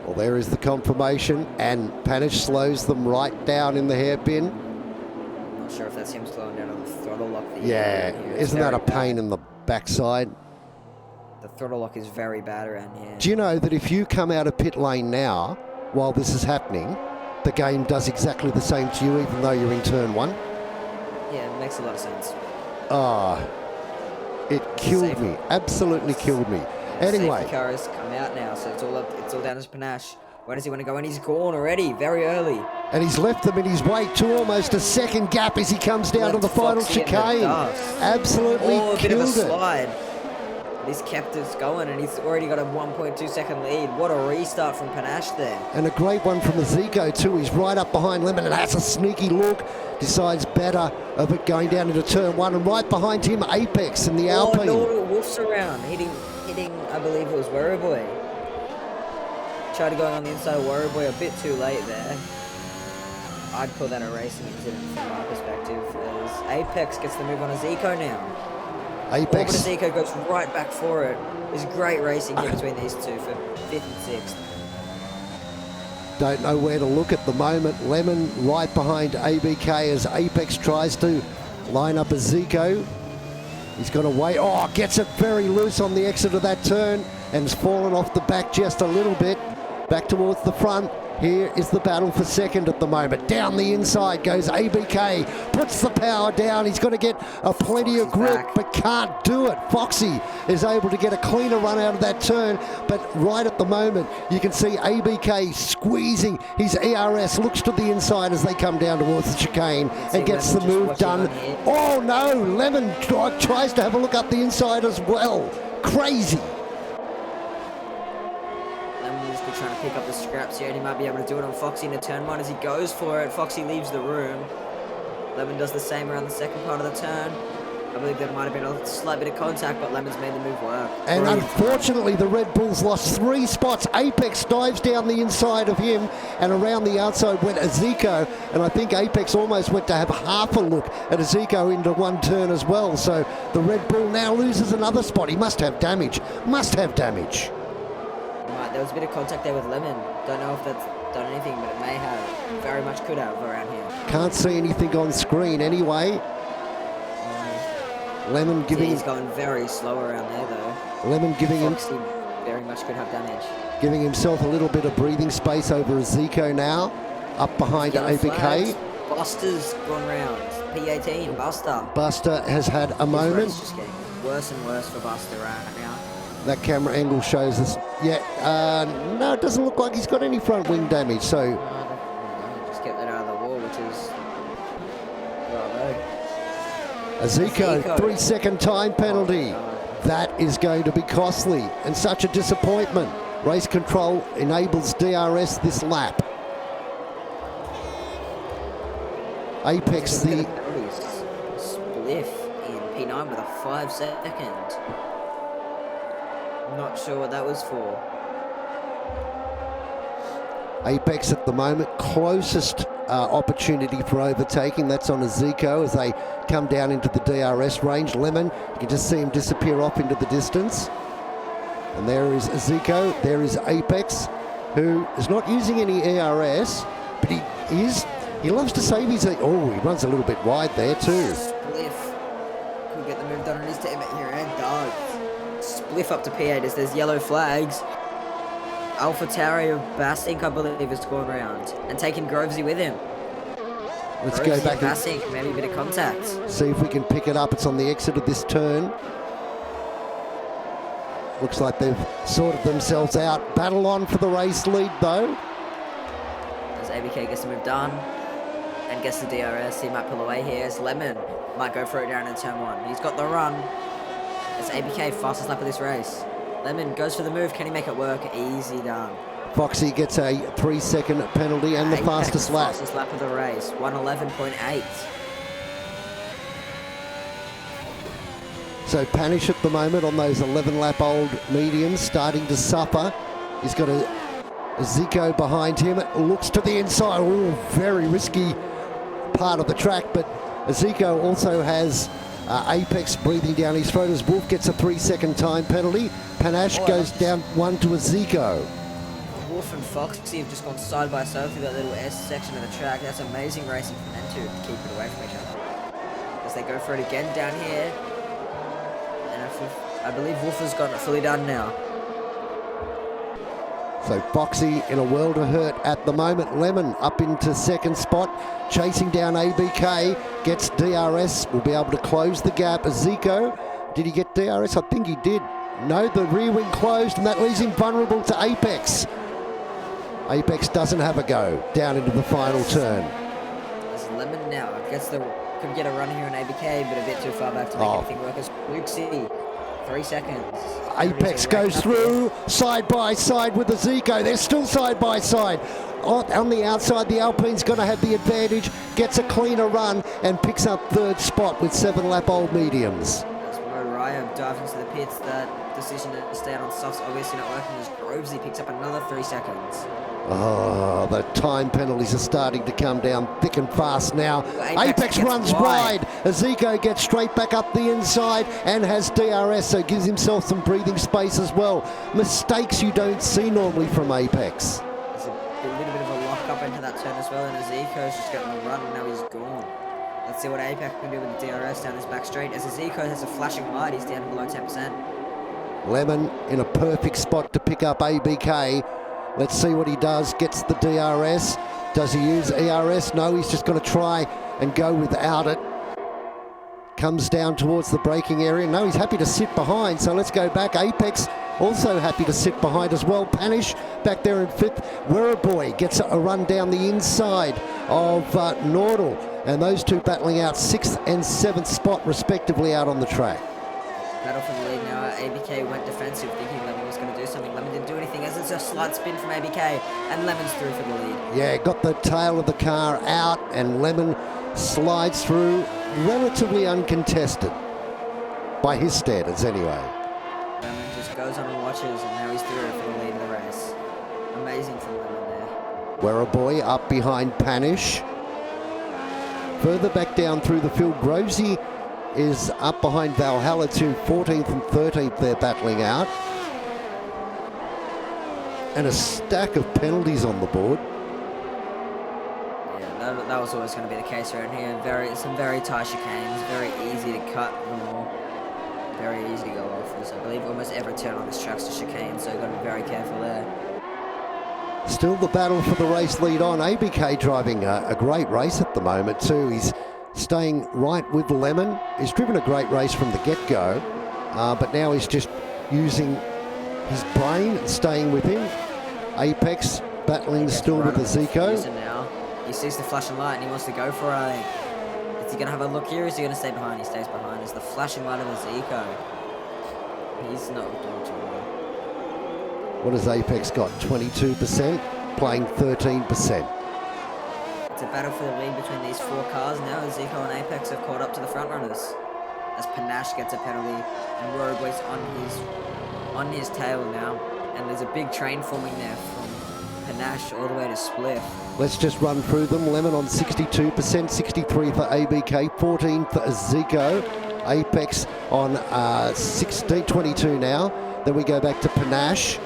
Well, there is the confirmation, and Panish slows them right down in the hairpin. Not sure if that's him slowing down on the throttle lock. Yeah, isn't that a pain in the backside? The throttle lock is very bad around here. Do you know that if you come out of pit lane now, while this is happening, the game does exactly the same to you, even though you're in turn one? Yeah, it makes a lot of sense. Ah, it killed me. Absolutely killed me. Anyway, safety car has come out now, so it's all down to Panache. Where does he want to go? And he's gone already, very early. And he's left them in his wake to almost a second gap as he comes down to the final chicane. Absolutely a bit of a killed it. slide. He's kept us going, and he's already got a 1.2 second lead. What a restart from Panache there. And a great one from Zico too. He's right up behind Lemon and has a sneaky look. Decides better of it going down into turn one, and right behind him Apex in the Alpine. Oh, no, Wolf's around, hitting, I believe it was Warrior Boy. Tried going on the inside of Warrior Boy a bit too late there. I'd call that a racing incident from my perspective, as Apex gets the move on a Zico now. Apex. But Zico goes right back for it. There's great racing here between these two for 5th and 6th. Don't know where to look at the moment. Lemon right behind ABK as Apex tries to line up a Zico. He's got to wait. Oh, gets it very loose on the exit of that turn and has fallen off the back just a little bit. Back towards the front. Here is the battle for second at the moment. Down the inside goes ABK. Puts the power down. He's got to get plenty of grip, but can't do it. Foxy is able to get a cleaner run out of that turn, but right at the moment, you can see ABK squeezing his ERS, looks to the inside as they come down towards the chicane and gets the move done. Oh no, Lemon tries to have a look up the inside as well. Crazy. Trying to pick up the scraps here, and he might be able to do it on Foxy into turn one as he goes for it. Foxy leaves the room. Lemon does the same around the second part of the turn. I believe there might have been a slight bit of contact, but Lemon's made the move work. And unfortunately, the Red Bulls lost 3 spots. Apex dives down the inside of him, and around the outside went Zico. And I think Apex almost went to have half a look at Zico into one turn as well. So the Red Bull now loses another spot. He must have damage. Must have damage. There was a bit of contact there with Lemon. Don't know if that's done anything, but it may have. Very much could have around here. Can't see anything on screen anyway. Lemon giving... He's going very slow around there, though. Lemon giving him... Foxy very much could have damage. Giving himself a little bit of breathing space over Zico now. Up behind ABK. Buster's gone round. P18, Buster. Buster has had a moment. It's just getting worse and worse for Buster right now. That camera angle shows us. Yeah, no, it doesn't look like he's got any front wing damage. So just get that out of the wall, which is a Zico 3-second time penalty. That is going to be costly and such a disappointment. Race control enables DRS this lap. Apex the spliff in P9 with a 5-second. Not sure what that was for. Apex at the moment, closest opportunity for overtaking. That's on Zico as they come down into the DRS range. Lemon, you can just see him disappear off into the distance. And there is Zico, there is Apex, who is not using any ARS, but he loves to save his... Oh, he runs a little bit wide there too. Spliff. Could get the move done on his teammate here, and does. Spliff up to P8 as there's yellow flags. AlphaTauri of Basink, I believe, has gone round and taken Grovesy with him. Let's Grovesy go back and Basink, maybe a bit of contact. see if we can pick it up. It's on the exit of this turn. Looks like they've sorted themselves out. Battle on for the race lead, though. As ABK gets the move done and gets the DRS, he might pull away here as Lemon might go for it down in turn 1. He's got the run. It's ABK, fastest lap of this race. Lemon goes for the move. Can he make it work? Easy done. Foxy gets a 3-second penalty and the fastest lap. Fastest lap of the race, 1:11.8. So Panish at the moment on those 11-lap-old mediums, starting to suffer. He's got a Zico behind him. Looks to the inside. Oh, very risky part of the track, but Zico also has Apex breathing down his throat as Wolf gets a 3-second time penalty. Panache goes down 1 to a Zico. Wolf and Foxy have just gone side by side through that little S section of the track. That's amazing racing from them two to keep it away from each other. As they go for it again down here. And I believe Wolf has got it fully done now. So Foxy in a world of hurt at the moment. Lemon up into second spot, chasing down ABK, gets DRS, will be able to close the gap. Zico, did he get DRS? I think he did. No, the rear wing closed, and that leaves him vulnerable to Apex. Apex doesn't have a go down into the final turn. As Lemon now could get a run here in ABK, but a bit too far back to make anything work. As Luxie, 3 seconds. Apex goes through, side by side with the Zico. They're still side by side. On the outside, the Alpine's going to have the advantage, gets a cleaner run, and picks up third spot with 7-lap-old mediums. As Mariah dives into the pits, that decision to stay out on softs obviously not working as Grovesy picks up another 3 seconds. Oh, the time penalties are starting to come down thick and fast now. Apex runs wide. Zico gets straight back up the inside and has DRS, so gives himself some breathing space as well. Mistakes you don't see normally from Apex. There's a little bit of a lock up into that turn as well, and Zico's just getting a run and now he's gone. Let's see what Apex can do with the DRS down this back straight. As Zico has a flashing light, he's down below 10%. Lemon in a perfect spot to pick up ABK. Let's see what he does. Gets the DRS. Does he use ERS? No, he's just going to try and go without it. Comes down towards the braking area. No, he's happy to sit behind, so let's go back. Apex also happy to sit behind as well. Panish back there in fifth. Werribee gets a run down the inside of Nordal, and those two battling out 6th and 7th spot respectively out on the track. Battle for the lead now. ABK went defensive, thinking Lemon was going to do something. Lemon didn't do anything as it's a slight spin from ABK, and Lemon's through for the lead. Yeah, got the tail of the car out, and Lemon slides through relatively uncontested by his standards anyway. Lemon just goes on and watches, and now he's through for the lead of the race. Amazing from Lemon there. Werribee up behind Panish. Further back down through the field, Grovesy is up behind Valhalla to 14th and 13th. They're battling out. And a stack of penalties on the board. Yeah, that was always going to be the case around here. Some very tight chicanes, very easy to cut or very easy to go off. I believe almost every turn on this track's a chicane, so you've got to be very careful there. Still the battle for the race lead on. ABK driving a great race at the moment too. He's staying right with Lemon. He's driven a great race from the get-go, but now he's just using his brain and staying with him. Apex battling still with the Zico. Now. He sees the flashing light and he wants to go for it, I think. Is he going to have a look here, or is he going to stay behind? He stays behind. It's the flashing light of the Zico. He's not doing too well. What has Apex got? 22%, playing 13%. It's a battle for the lead between these 4 cars now. Zico and Apex have caught up to the front runners. As Panache gets a penalty and Werribee's on his tail now. And there's a big train forming there from Panache all the way to Spliff. Let's just run through them. Lemon on 62%, 63 for ABK, 14 for Zico. Apex on 22 now. Then we go back to Panache.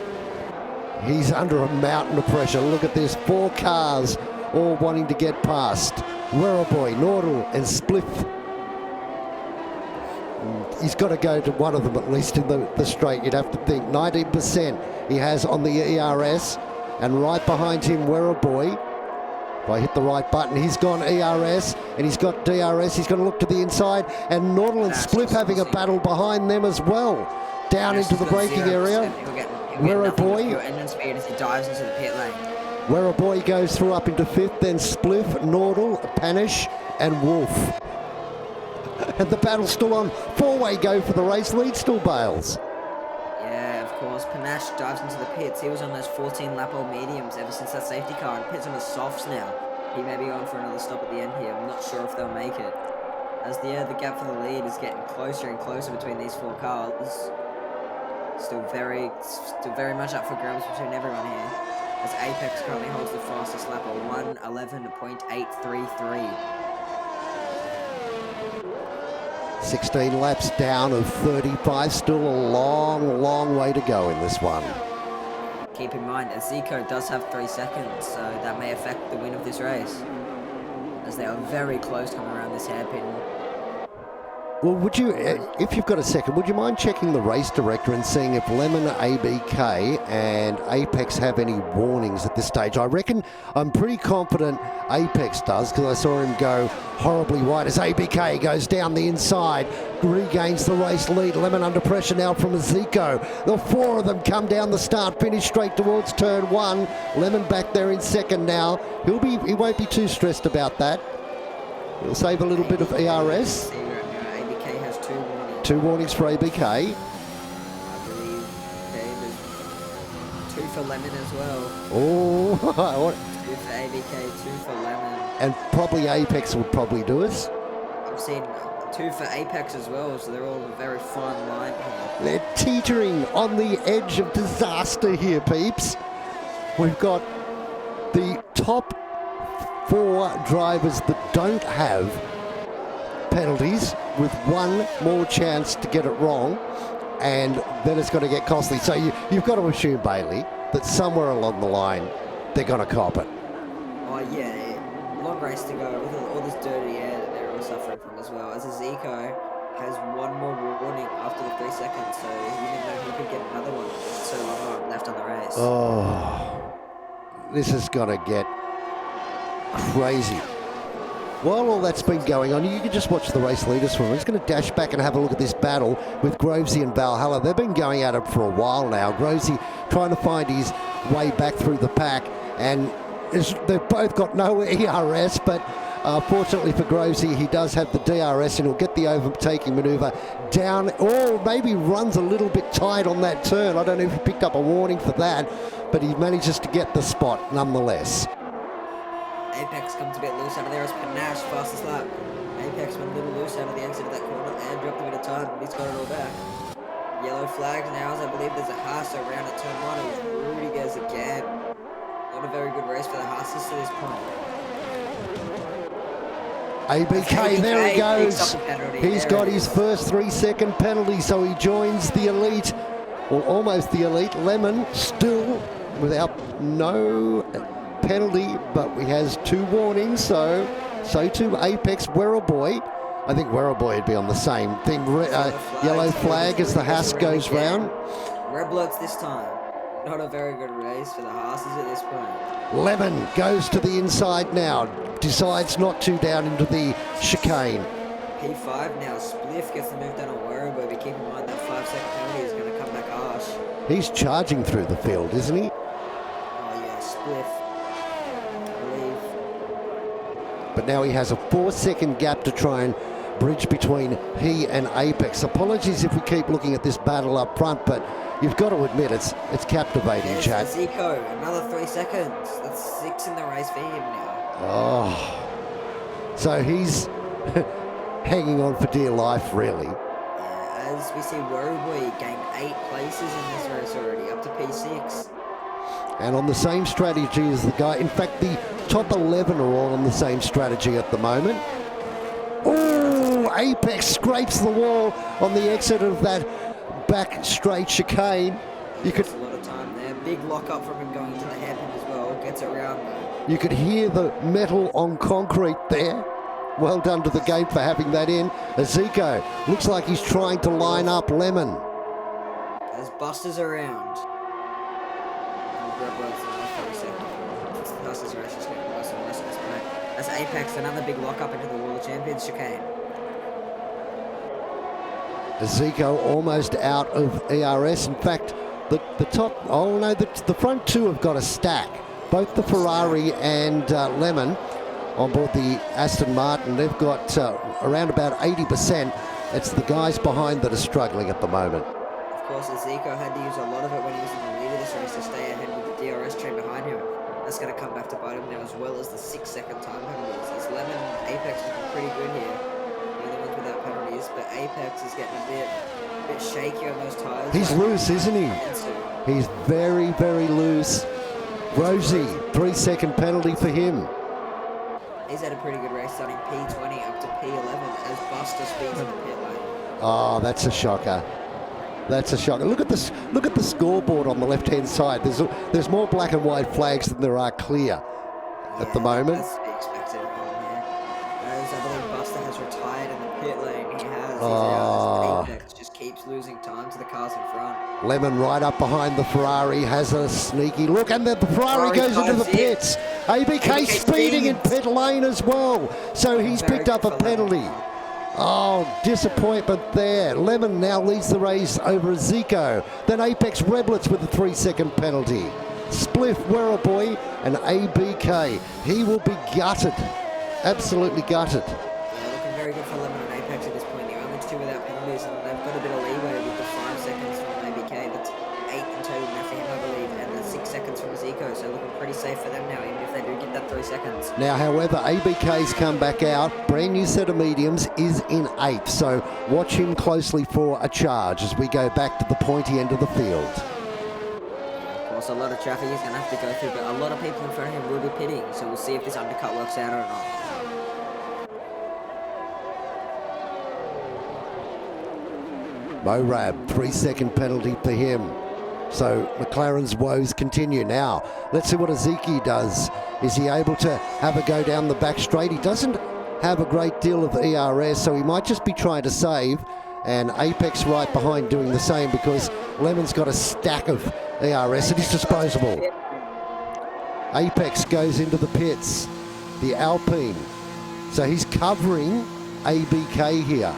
He's under a mountain of pressure. Look at this, 4 cars all wanting to get past. Werribee, Nordal and Spliff. He's got to go to one of them at least in the straight, you'd have to think. 19% he has on the ERS, and right behind him Werribee. If I hit the right button, he's gone ERS and he's got DRS. He's going to look to the inside, and Nordal and Spliff having a battle behind them as well. Down into the braking area. Werribee. Engine speed as he dives into the pit lane. Werribee goes through up into 5th, then Spliff, Nordal, Panache and Wolf. And the battle's still on. 4-way go for the race lead, still Bales. Yeah, of course. Panache dives into the pits. He was on those 14-lap old mediums ever since that safety car, and pits on the softs now. He may be going for another stop at the end here. I'm not sure if they'll make it. As the gap for the lead is getting closer and closer between these 4 cars. Still very much up for grabs between everyone here. As Apex currently holds the fastest lap of 1:11.833. 16 laps down of 35, still a long way to go in this one. Keep in mind, Zico does have 3 seconds, so that may affect the win of this race, as they are very close coming around this hairpin. Well, would you, if you've got a second, would you mind checking the race director and seeing if Lemon, ABK and Apex have any warnings at this stage? I reckon, I'm pretty confident Apex does, because I saw him go horribly wide as ABK goes down the inside, regains the race lead. Lemon under pressure now from Zico. The 4 of them come down the start, finish straight towards turn 1. Lemon back there in second now. He won't be too stressed about that. He'll save a little bit of ERS. 2 warnings for ABK. I believe there's 2 for Lemon as well. Oh, 2 for ABK, 2 for Lemon. And probably Apex will probably do us. I've seen 2 for Apex as well, so they're all a very fine line here. They're teetering on the edge of disaster here, peeps. We've got the top 4 drivers that don't have penalties, with 1 more chance to get it wrong, and then it's going to get costly. So you've got to assume, Bailey, that somewhere along the line they're going to cop it. Oh yeah, long race to go with all this dirty air that they're all suffering from as well. As Zico has 1 more warning after the 3 seconds, so even though he could get another one, there's so long left on the race. Oh, this is going to get crazy. While all that's been going on, you can just watch the race leaders from. I'm just going to dash back and have a look at this battle with Grovesy and Valhalla. They've been going at it for a while now. Grovesy trying to find his way back through the pack, and they've both got no ERS, but fortunately for Grovesy, he does have the DRS, and he'll get the overtaking manoeuvre down, or maybe runs a little bit tight on that turn. I don't know if he picked up a warning for that, but he manages to get the spot nonetheless. Apex comes a bit loose out of there as Panache fastest lap. Apex went a little loose out of the exit of that corner and dropped a bit of time, but he's got it all back. Yellow flags now, as I believe there's a Haas around at turn 1. It was Rudiger's again. Not a very good race for the Haas's to this point. ABK, there he goes. He's got his first 3-second penalty, so he joins the elite, or almost the elite. Lemon still without no penalty, but he has 2 warnings, so too Apex. Werribee, I think Werribee would be on the same thing. Yellow flag as the Haas goes round. Red Bloods this time. Not a very good race for the Haas's at this point. Lemon goes to the inside now, decides not to down into the chicane. P5 now, Spliff gets the move down on Werribee, but keep in mind that 5-second penalty is going to come back harsh. He's charging through the field, isn't he? Oh yeah, Spliff. But now he has a 4-second gap to try and bridge between he and Apex. Apologies if we keep looking at this battle up front, but you've got to admit it's captivating, chat. Zico, another 3 seconds. That's 6 in the race for him now. Oh, so he's hanging on for dear life, really. Yeah, as we see Werribee gain 8 places in this race already, up to P6. And on the same strategy as the guy. In fact, the top 11 are all on the same strategy at the moment. Oh, Apex scrapes the wall on the exit of that back straight chicane. He gets a lot of time there. Big lock up from him going into the hairpin as well. Gets it round though. You could hear the metal on concrete there. Well done to the gate for having that in. Zico looks like he's trying to line up Lemon. As Buster's around. As Apex, another big lock up into the World Champions chicane. Zico almost out of ERS. In fact, the front two have got a stack. Both the Ferrari and Lemon on board the Aston Martin, they've got around about 80%. It's the guys behind that are struggling at the moment. Of course, Zico had to use a lot of it when he was in the lead of this race to stay ahead with the DRS train behind him. That's going to come back to bite him now, as well as the 6-second time penalties. As Lemon and Apex looking pretty good here. The only ones without penalties, but Apex is getting a bit shaky on those tyres. He's loose, isn't he? He's very, very loose. Rosie, 3-second penalty for him. He's had a pretty good race, starting P20 up to P11 as Buster speeds in the pit lane. Oh, that's a shocker. That's a shocker. Look at the scoreboard on the left-hand side. There's more black and white flags than there are clear at the moment. That's to be expected around here. As I believe Buster has retired in the pit lane. He has. He's out. Apex just keeps losing time to the cars in front. Lemon right up behind the Ferrari has a sneaky look, and the Ferrari goes into the pits. ABK speeding in pit lane as well, so he's picked up a penalty. Oh, disappointment there. Lemon now leads the race over Zico. Then Apex Reblets with a 3-second penalty. Spliff, Werribee and ABK. He will be gutted. Absolutely gutted. Yeah, looking very good for Lemon and Apex at this point. The only two without penalties, and they've got a bit of leeway with the 5 seconds from ABK. That's 8 in total now for him, I believe, and the 6 seconds from Zico. So looking pretty safe for them now, even if they do get that 3 seconds. Now, however, ABK's come back out. Brand new set of mediums is in 8th. So watch him closely for a charge as we go back to the pointy end of the field. Of course, a lot of traffic he's going to have to go through, but a lot of people in front of him will be pitting. So we'll see if this undercut works out or not. Morab, 3-second penalty for him. So McLaren's woes continue. Now, let's see what Ezeki does. Is he able to have a go down the back straight? He doesn't have a great deal of ERS, so he might just be trying to save. And Apex right behind doing the same because Lemon's got a stack of ERS at his disposal. Apex goes into the pits, the Alpine. So he's covering ABK here.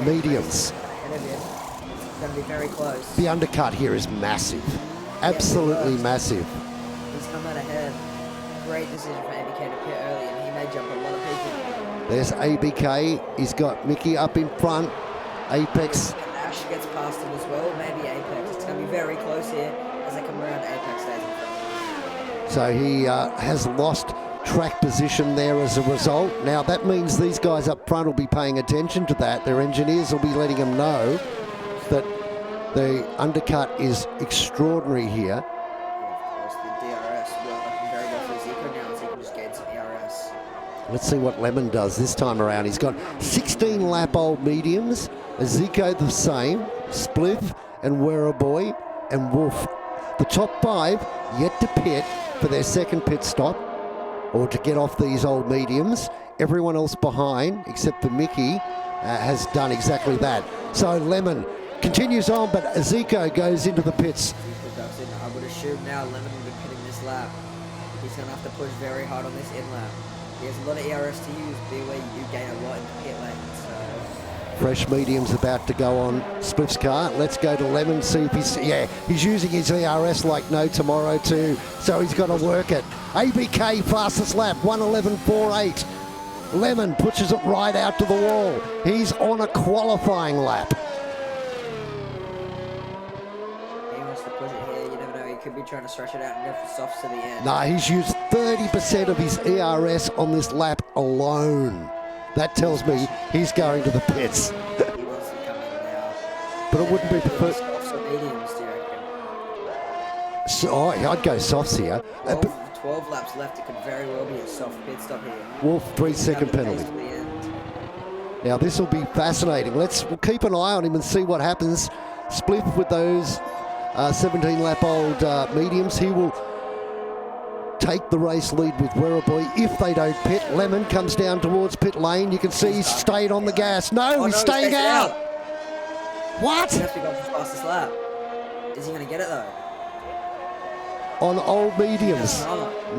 Mediums. Going to be very close. The undercut here is massive. Absolutely massive. He's come out ahead. Great decision for ABK to pit early, and he may jump a lot of people. There's ABK. He's got Mickey up in front. Apex. Ash gets past him as well. Maybe Apex. It's going to be very close here as they come around. Apex stays in front. So he has lost track position there as a result. Now that means these guys up front will be paying attention to that. Their engineers will be letting them know that the undercut is extraordinary here. Yeah, of course, the DRS working very well for Zico now as he can just gain some ERS. Let's see what Lemon does this time around. He's got 16 lap old mediums, Zico the same, Spliff and Werribee and Wolf. The top 5 yet to pit for their second pit stop or to get off these old mediums. Everyone else behind, except for Mickey, has done exactly that. So Lemon continues on, but Zico goes into the pits. I would assume now Lemon will be pitting this lap. He's going to have to push very hard on this in lap. He has a lot of ERS to use, be aware you do gain a lot in the pit lane. So. Fresh medium's about to go on Spliff's car. Let's go to Lemon, see if he's using his ERS like no tomorrow too, so he's got to work it. ABK fastest lap, 1:11.48. Lemon pushes it right out to the wall. He's on a qualifying lap. He wants to push it here. You never know. He could be trying to stretch it out and go for softs to the end. Nah, he's used 30% of his ERS on this lap alone. That tells me he's going to the pits. He wants to come in now. But it wouldn't be the first. Softs or mediums, do you reckon? So, I'd go softs here. 12 laps left. It could very well be a soft pit stop here. Wolf, 3-second Have the pace penalty. to the end. Now this will be fascinating. We'll keep an eye on him and see what happens. Spliff with those 17-lap-old mediums. He will take the race lead with Werribee if they don't pit. Lemon comes down towards pit lane. You can see he's stayed on the gas. No, he's staying out. What? He has to go for fastest lap. Is he going to get it though? On old mediums.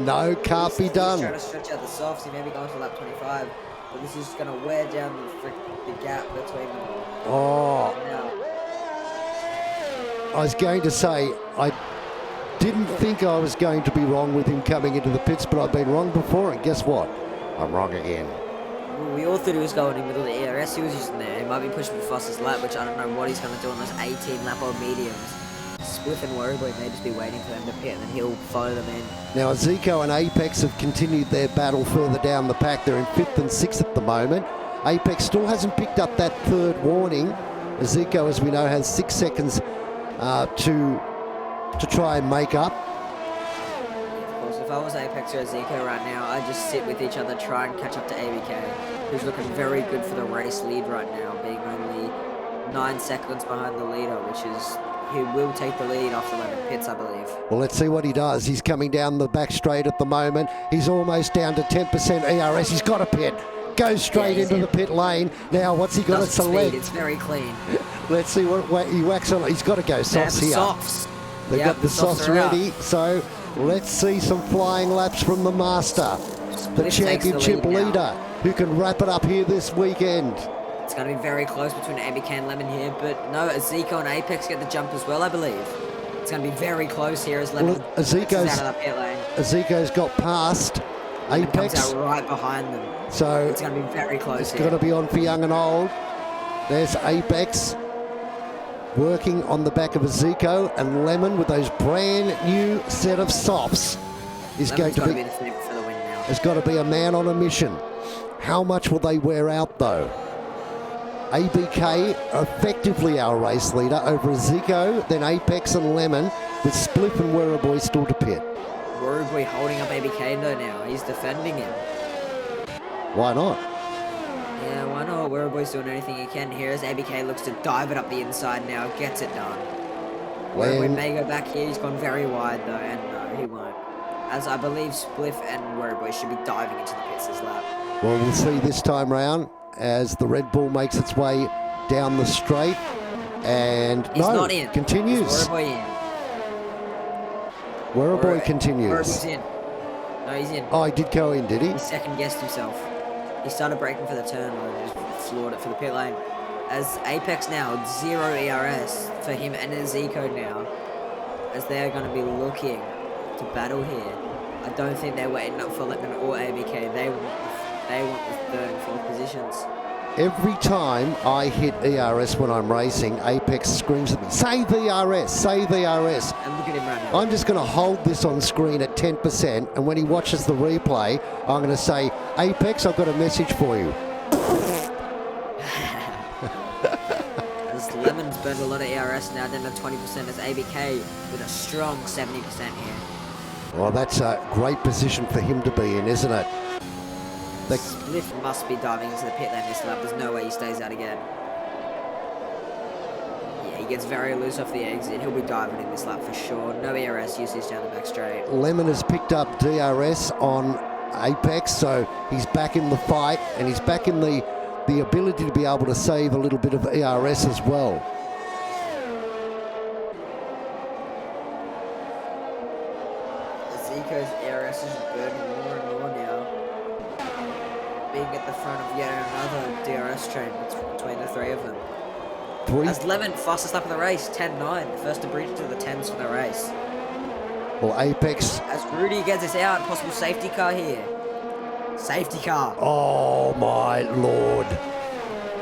No, can't be He's done. trying to stretch out the softs. He may be going to lap 25. But this is going to wear down the gap between them. Oh, Now, I was going to say, I didn't think I was going to be wrong with him coming into the pits, but I've been wrong before, and guess what? I'm wrong again. we all thought he was going in with all the ERS he was using there. He might be pushing for fastest lap, which I don't know what he's going to do on those 18-lap-old mediums. Spliff and Werribee may just be waiting for them to pit, and then he'll follow them in. Now, Zico and Apex have continued their battle further down the pack. They're in 5th and 6th at the moment. Apex still hasn't picked up that third warning. Zico, as we know, has 6 seconds to try and make up. Of course, if I was Apex or Zico right now, I'd just sit with each other, try and catch up to ABK, who's looking very good for the race lead right now, being only 9 seconds behind the leader, which is... he will take the lead after the pits, I believe. Well, let's see what he does. He's coming down the back straight at the moment. He's almost down to 10% ERS. He's got a pit. Goes straight into the pit lane. Now, what's he got to select? It's very clean. Let's see what he whacks on. He's got to go softs here. Softs. They've got the softs ready. So let's see some flying laps from the master, the championship leader, who can wrap it up here this weekend. It's going to be very close between ABK and Lemon here, but no, Zico and Apex get the jump as well, I believe. It's going to be very close here as Lemon is out of that pit lane. Zico's got past Apex. Comes out right behind them. So it's going to be very close It's here. going to be on for young and old. There's Apex working on the back of a Zico, and Lemon with those brand new set of softs is Lemon's going to be the favourite for the win now. Has got to be a man on a mission. How much will they wear out though? ABK effectively our race leader over Zico, then Apex and Lemon, with Spliff and Werribee still to pit. Werribee holding up ABK though now. He's defending him. Why not? Yeah, why not? Werribee's doing anything he can here as ABK looks to dive it up the inside now. Gets it done. Werribee may go back here. He's gone very wide though, and no, he won't. As I believe Spliff and Werribee should be diving into the pits this lap. Well, we'll see this time round as the Red Bull makes its way down the straight, and He's not in. Continues. Werribee in. Werribee continues. Werribee's in. No, he's in. Oh, he did go in, did he? He second-guessed himself. He started braking for the turn and just floored it for the pit lane. As Apex now, 0 ERS for him and Zico now, as they're going to be looking to battle here. I don't think they're waiting up for Lemon or ABK. They want the third and fourth positions. Every time I hit ERS when I'm racing, Apex screams at me, save ERS, save ERS. And look at him right now. I'm just going to hold this on screen at 10%, and when he watches the replay, I'm going to say, Apex, I've got a message for you. As Lemon's burned a lot of ERS now, down to 20% as ABK with a strong 70% here. Well, that's a great position for him to be in, isn't it? Spliff must be diving into the pit lane this lap. There's no way he stays out again. Yeah, he gets very loose off the exit. He'll be diving in this lap for sure. No ERS usage down the back straight. Lemon has picked up DRS on Apex, so he's back in the fight, and he's back in the ability to be able to save a little bit of ERS as well. Zico's ERS is burning more and more now. Being at the front of yet another DRS train between the three of them. As Lemon, fastest lap of the race, 10.9. First to breach to the 10s for the race. Well, Apex. As Rudy gets us out, possible safety car here. Safety car. Oh, my Lord.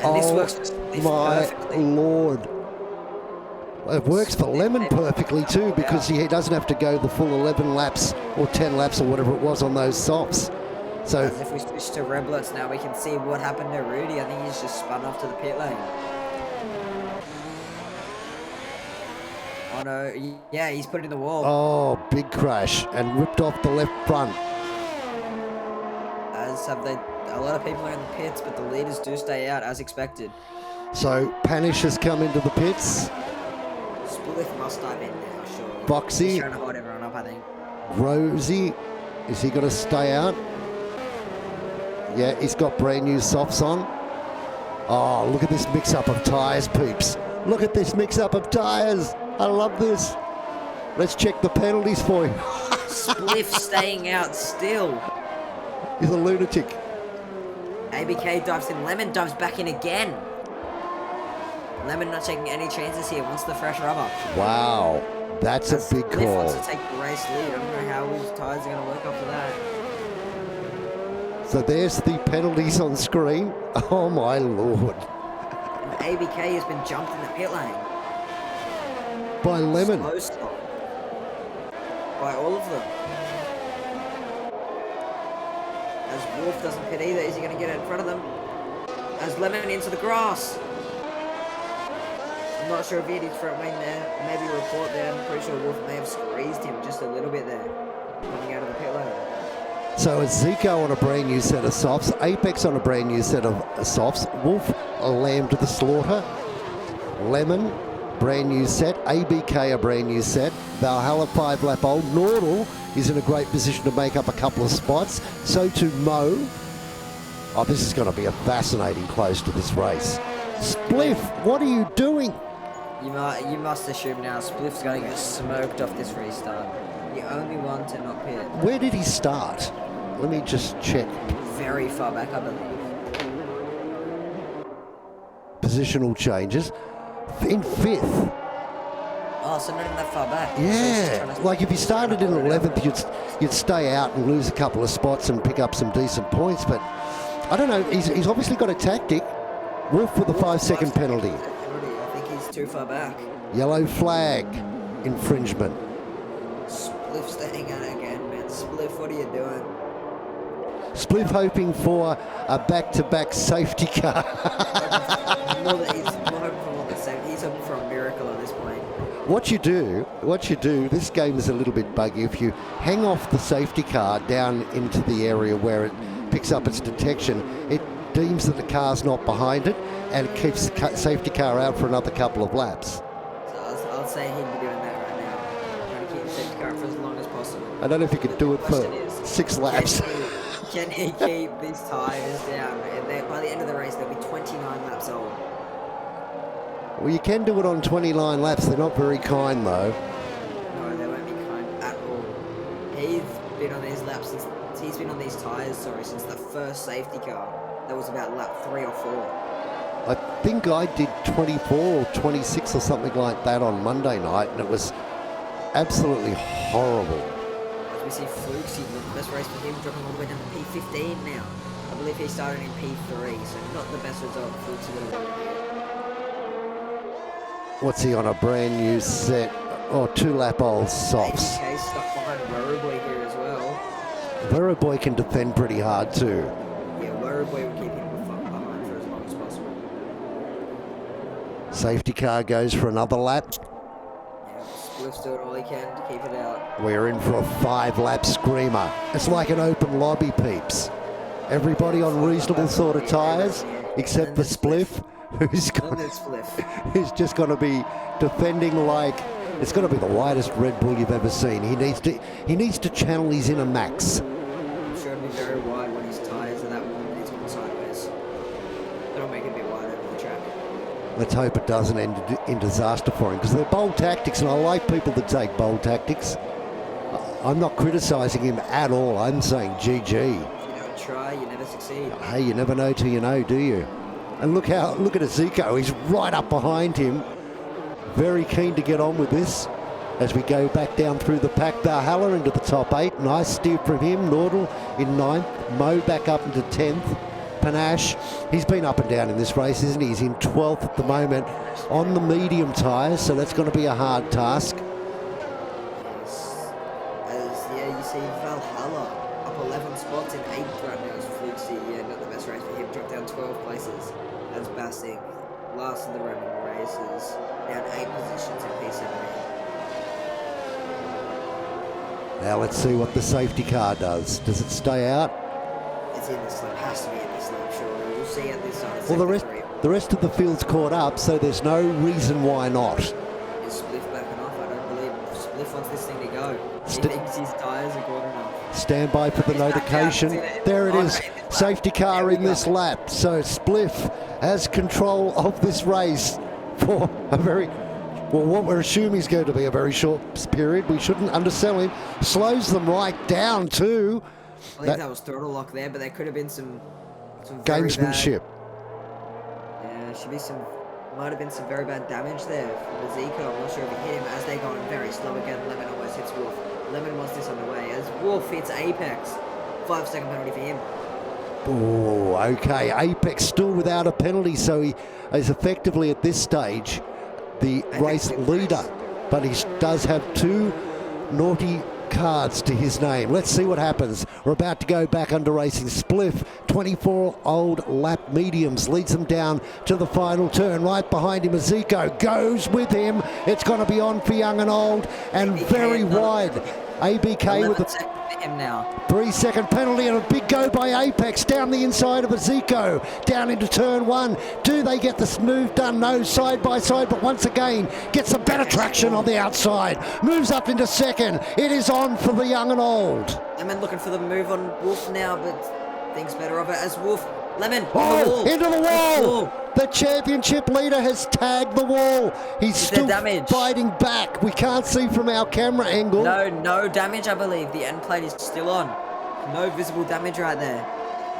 And this works perfectly. My Lord. It works for Lemon perfectly too, because he doesn't have to go the full 11 laps or 10 laps or whatever it was on those softs. So as if we switch to Reblets now, we can see what happened to Rudy. I think he's just spun off to the pit lane. Oh no, yeah, he's put it in the wall. Oh, big crash and ripped off the left front. As have they, a lot of people are in the pits, but the leaders do stay out as expected. So Panish has come into the pits. Spliff must dive in now, surely. Boxy. He's trying to hold everyone up, I think. Rosie, is he going to stay out? Yeah, he's got brand new softs on. Oh, look at this mix-up of tyres, peeps. Look at this mix-up of tyres. I love this. Let's check the penalties for him. Spliff staying out still. He's a lunatic. ABK dives in. Lemon dives back in again. Lemon not taking any chances here. Wants the fresh rubber. Wow, that's a big Spliff call. wants to take the race lead. I don't know how his tyres are going to work after that. So there's the penalties on screen. Oh my lord. And ABK has been jumped in the pit lane. By Lemon. Slow stop. By all of them. As Wolf doesn't pit either, is he going to get in front of them? As Lemon into the grass. I'm not sure if he hit his front wing there. Maybe a report there. I'm pretty sure Wolf may have squeezed him just a little bit there. Coming out of the pit lane. So it's Zico on a brand new set of softs, Apex on a brand new set of softs, Wolf a lamb to the slaughter, Lemon brand new set, ABK a brand new set, Valhalla 5-lap old, Nordal is in a great position to make up a couple of spots, so too Mo. Oh, this is going to be a fascinating close to this race. Spliff, what are you doing? You must assume now Spliff's going to get smoked off this restart. The only one to not pit. Where did he start? Let me just check. Very far back, I believe. Positional changes. In 5th. Oh, so not even that far back. Yeah, like if you started in 11th, you'd stay out and lose a couple of spots and pick up some decent points. But I don't know. He's obviously got a tactic. Wolf with the 5-second penalty. I think he's too far back. Yellow flag infringement. Spliff staying out again, man. Spliff, what are you doing? Spliff hoping for a back-to-back safety car. He's more hoping for more than safety. He's hoping for a miracle at this point. What you do, this game is a little bit buggy. If you hang off the safety car down into the area where it picks up its detection, it deems that the car's not behind it and it keeps the safety car out for another couple of laps. So I'll say he'd be doing that right now. Trying to keep the safety car for as long as possible. I don't know if you could do it for 6 laps. Can he keep these tyres down? By the end of the race, they'll be 29 laps old. Well, you can do it on 29 laps. They're not very kind, though. No, they won't be kind at all. He's been on these laps since he's been on these tyres. Since the first safety car. That was about lap 3 or 4. I think I did 24 or 26 or something like that on Monday night, and it was absolutely horrible. As we see Fluxy, the best race for him, dropping all the way down to P15 now. I believe he started in P3, so not the best result Fluxy would have had. What's he on a brand new set? Oh, 2-lap old softs. ABK stuck behind Roboy here as well. Veroboy can defend pretty hard too. Yeah, Roboy will keep him behind for as long as possible. Safety car goes for another lap. Yeah, Spliff's doing all he can to keep it out. We're in for a 5-lap screamer. It's like an open lobby, peeps. Everybody on reasonable sort of tyres, except for Spliff, who's just going to be defending like it's going to be the widest Red Bull you've ever seen. He needs to channel his inner Max. I'm sure it'll be very wide when his tyres are that warm and he's going sideways. It'll make it a bit wider over the track. Let's hope it doesn't end in disaster for him, because they're bold tactics, and I like people that take bold tactics. I'm not criticising him at all. I'm saying GG. If you don't try, you never succeed. Hey, you never know till you know, do you? And look at Zico. He's right up behind him. Very keen to get on with this as we go back down through the pack. Valhalla into the top 8. Nice steer from him. Nordal in 9th. Mo back up into 10th. Panache, he's been up and down in this race, isn't he? He's in 12th at the moment on the medium tyres, so that's going to be a hard task. You see Valhalla up 11 spots in 8th right now as Fluxy. Yeah, not the best race for him. Dropped down 12 places as Bassing. Last of the Roman races. Down 8 positions in P17. Now let's see what the safety car does. Does it stay out? It's in this lap. Has to be in this lap, surely. We'll see at this side. Well, the rest of the field's caught up, so there's no reason why not. Is Spliff backing off? I don't believe Spliff wants this thing to go. He thinks his tyres are good enough. Stand by for the notification. There it is. Safety car in this lap. So Spliff has control of this race for a very, well, what we're assuming is going to be a very short period. We shouldn't undersell him. Slows them right down too. I believe that was throttle lock there, but there could have been some Gamesmanship. Might have been some very bad damage there for Zico. I'm not sure if he hit him as they're going very slow again. Lemon almost hits Wolf. Lemon wants this on the way as Wolf hits Apex. 5-second penalty for him. Oh, okay. Apex still without a penalty, so he is effectively at this stage the race leader. But he does have 2 naughty cards to his name. Let's see what happens. We're about to go back under racing. Spliff, 24 old lap mediums, leads them down to the final turn. Right behind him, Zico goes with him. It's going to be on for young and old and ABK very wide. ABK with the him now. 3-second penalty and a big go by Apex down the inside of Zico, down into turn 1. Do they get this move done? No, side by side, but once again gets some better traction on the outside. Moves up into second. It is on for the young and old. Lemon looking for the move on Wolf now, but thinks better of it as Wolf. Lemon into the wall. The championship leader has tagged the wall. He's still fighting back. We can't see from our camera angle. No damage, I believe. The end plate is still on. No visible damage right there.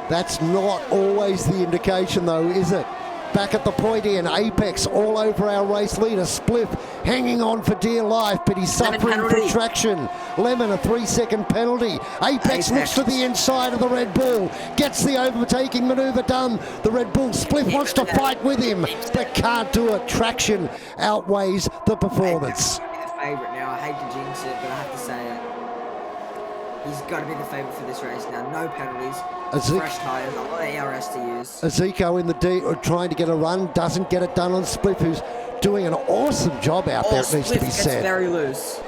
That's not always the indication, though, is it? Back at the point in, Apex all over our race leader. Spliff hanging on for dear life, but he's suffering from traction. Lemon, a 3-second penalty. Apex looks to the inside of the Red Bull, gets the overtaking manoeuvre done. The Red Bull Spliff wants to fight with him, but can't do it. Traction outweighs the performance. He's the favourite now. I hate to jinx it, but I have to say it. He's got to be the favourite for this race now. No penalties. Fresh tyres, a lot of ARS to use. Zico in the D, trying to get a run, doesn't get it done on Spliff, who's doing an awesome job out there, it needs to be said. Very loose.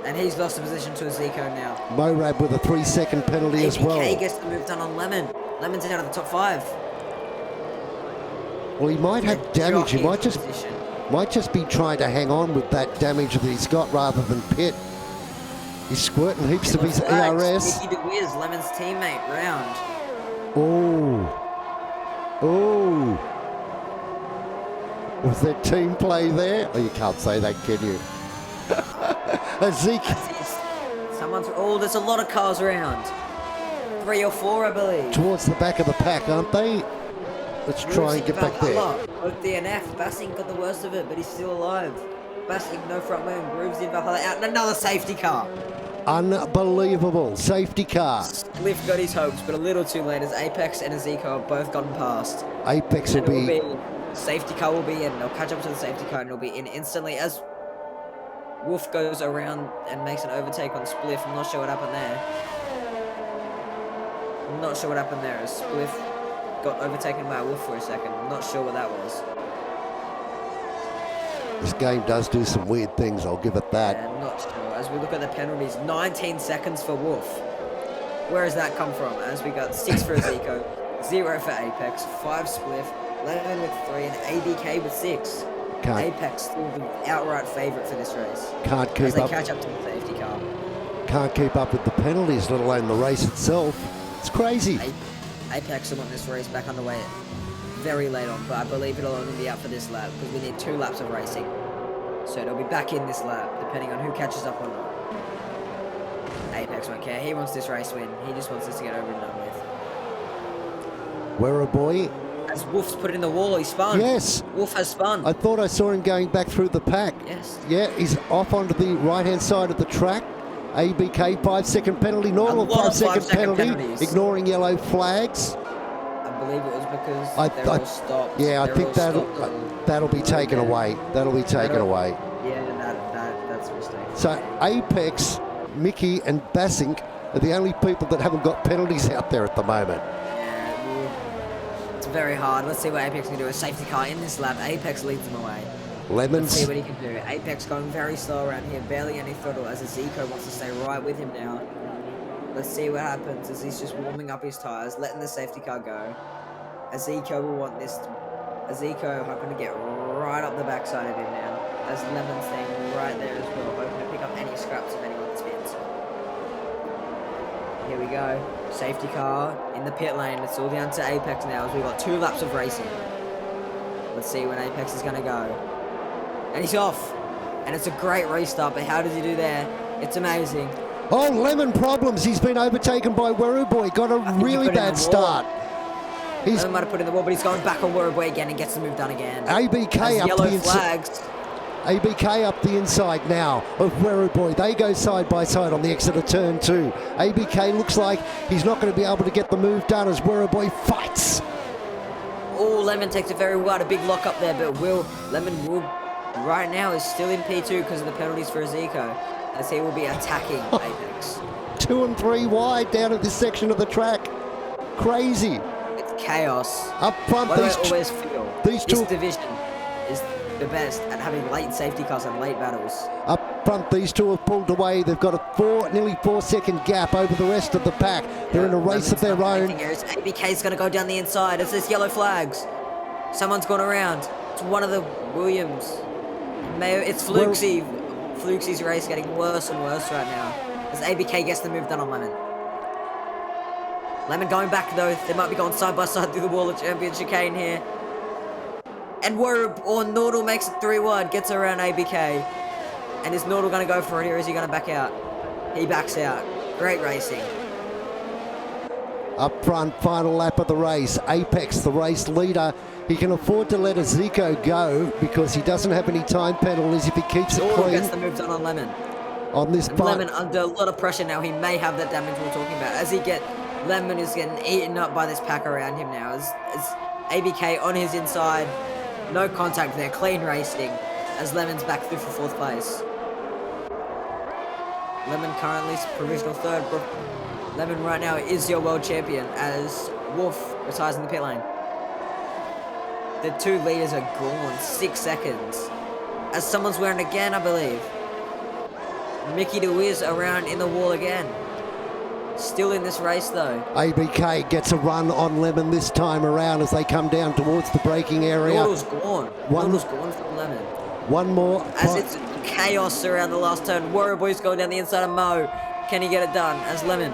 And he's lost the position to Zico now. Morab with a 3-second penalty as well. ABK gets the move done on Lemon. Lemon's out of the top 5. Well, he might have damage. He might just be trying to hang on with that damage that he's got rather than pit. He's squirting heaps of his ARS. Mickey DeWiz, Lemon's teammate, round. Oh. Was there team play there? Oh, you can't say that, can you? There's a lot of cars around. 3 or 4, I believe. Towards the back of the pack, aren't they? Let's try and get back there. Both DNF. Bassing got the worst of it, but he's still alive. Bassing, no front wing, grooves in Valhalla out, and another safety car. Unbelievable. Safety car. Spliff got his hopes, but a little too late as Apex and Zico have both gotten past. Apex will be... Safety car will be in. They'll catch up to the safety car and it'll be in instantly as Wolf goes around and makes an overtake on Spliff. I'm not sure what happened there. As Spliff got overtaken by Wolf for a second. I'm not sure what that was. This game does do some weird things, I'll give it that. Yeah, not sure. As we look at the penalties, 19 seconds for Wolf. Where has that come from? As we got 6 for Zico, 0 for Apex, 5 Spliff, Lemon with 3, and ABK with 6. Apex still the outright favourite for this race. Can't keep as they up. Catch up to the safety car. Can't keep up with the penalties, let alone the race itself. It's crazy. Apex will want this race back underway very late on, but I believe it'll only be out for this lap because we need 2 laps of racing. So it'll be back in this lap, depending on who catches up or not. Apex won't care. He wants this race win. He just wants this to get over and done with. Where a boy? As Wolf's put it in the wall, he spun. Yes. Wolf has spun. I thought I saw him going back through the pack. Yes. Yeah, he's off onto the right-hand side of the track. ABK 5-second penalty, normal 5-second penalty, ignoring yellow flags. I believe it was because they're all stopped. Yeah, I think that'll be taken away. That'll be taken away. Yeah, that's a mistake. So Apex, Mickey and Bassink are the only people that haven't got penalties out there at the moment. Yeah, it's very hard. Let's see what Apex can do. A safety car in this lap. Apex leads them away. Lemons. Let's see what he can do. Apex going very slow around here, barely any throttle as Zico wants to stay right with him now. Let's see what happens as he's just warming up his tyres, letting the safety car go. Zico will want this. Zico hoping to get right up the backside of him now. As Lemon staying right there as well, hoping to pick up any scraps of anyone that spins. Here we go. Safety car in the pit lane. It's all down to Apex now as we've got 2 laps of racing. Let's see when Apex is going to go. And he's off. And it's a great restart, but how does he do there? It's amazing. Oh, Lemon problems. He's been overtaken by Weruboy. Got a really bad start. Lemon might have put in the wall, but he's going back on Weruboy again and gets the move done again. ABK up yellow the flags. ABK up the inside now of Weruboy. They go side by side on the exit of turn 2. ABK looks like he's not going to be able to get the move done as Weruboy fights. Oh, Lemon takes it very wide, a big lock up there, but Lemon will right now is still in P2 because of the penalties for Zico, as he will be attacking Apex. 2 and 3 wide down at this section of the track. Crazy. It's chaos. Up front, What I always feel, these this two division is the best at having late safety cars and late battles. Up front, these two have pulled away. They've got a nearly 4-second gap over the rest of the pack. They're in a race of their own. ABK's going to go down the inside as there's yellow flags. Someone's gone around. It's one of the Williams. It's Flukesy. Flukesy's race getting worse and worse right now as ABK gets the move done on Lemon. Lemon going back though. They might be going side by side through the wall of champion chicane here. And Nordal makes it 3 wide, gets around ABK. And is Nordal going to go for it here? Is he going to back out? He backs out. Great racing. Up front, final lap of the race. Apex, the race leader. He can afford to let a Zico go because he doesn't have any time penalties if he keeps it clean. Gets the move done on Lemon. On this part. Lemon under a lot of pressure now. He may have that damage we're talking about. Lemon is getting eaten up by this pack around him now. As ABK on his inside. No contact there. Clean racing. As Lemon's back through for 4th place. Lemon currently provisional 3rd. Lemon right now is your world champion as Wolf retires in the pit lane. The 2 leaders are gone. 6 seconds. As someone's wearing again, I believe. Mickey DeWiz around in the wall again. Still in this race though. ABK gets a run on Lemon this time around as they come down towards the braking area. Nordal's gone. Nordal's gone from Lemon. One more. As it's chaos around the last turn. Warriorboy's going down the inside of Mo. Can he get it done? As Lemon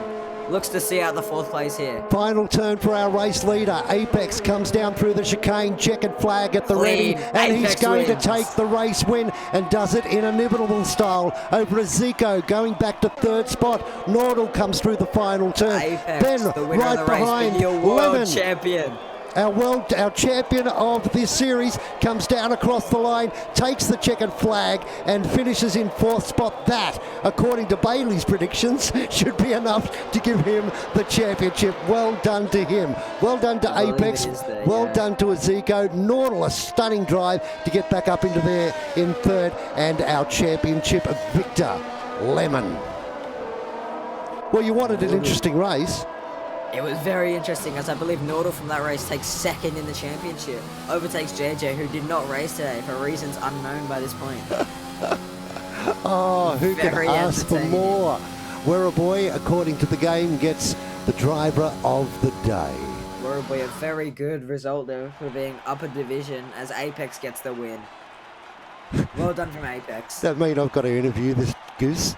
looks to see out the 4th place here. Final turn for our race leader. Apex comes down through the chicane, checkered flag at the ready, and Apex he's going to take the race win and does it in inimitable style over a Zico going back to 3rd spot. Nordal comes through the final turn. Apex, then the winner right of the race, behind your world Lemon. champion. Our champion of this series comes down across the line, takes the checkered flag and finishes in 4th spot. That, according to Bailey's predictions, should be enough to give him the championship. Well done to him. Well done to Apex. Well done to Zico. Nordal, a stunning drive to get back up into there in 3rd. And our championship victor, Lemon. Well, you wanted an interesting race. It was very interesting as I believe Nordal from that race takes 2nd in the championship. Overtakes JJ who did not race today for reasons unknown by this point. Oh, who could ask for more? Weruboy, according to the game, gets the driver of the day. Weruboy, a very good result there for being upper division as Apex gets the win. Well done from Apex. That mean I've got to interview this goose?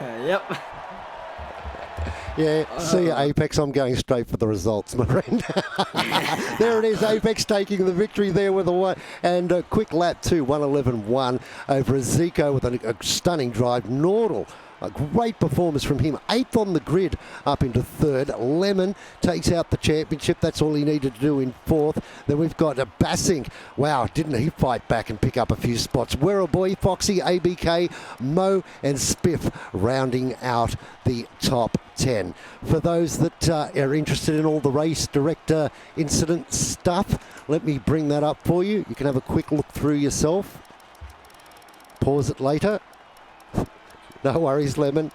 Yep. Yeah, see you, Apex. I'm going straight for the results, my friend. There it is, Apex taking the victory there with a 1 and a quick lap 2, 1:11.1 over Zico with a stunning drive. Nordal, a great performance from him. 8th on the grid up into 3rd. Lemon takes out the championship. That's all he needed to do in 4th. Then we've got a Bassing. Wow, didn't he fight back and pick up a few spots? Weruboy, Foxy, ABK, Mo and Spiff rounding out the top 10. For those that are interested in all the race director incident stuff, let me bring that up for you. You can have a quick look through yourself. Pause it later. No worries, Lemon.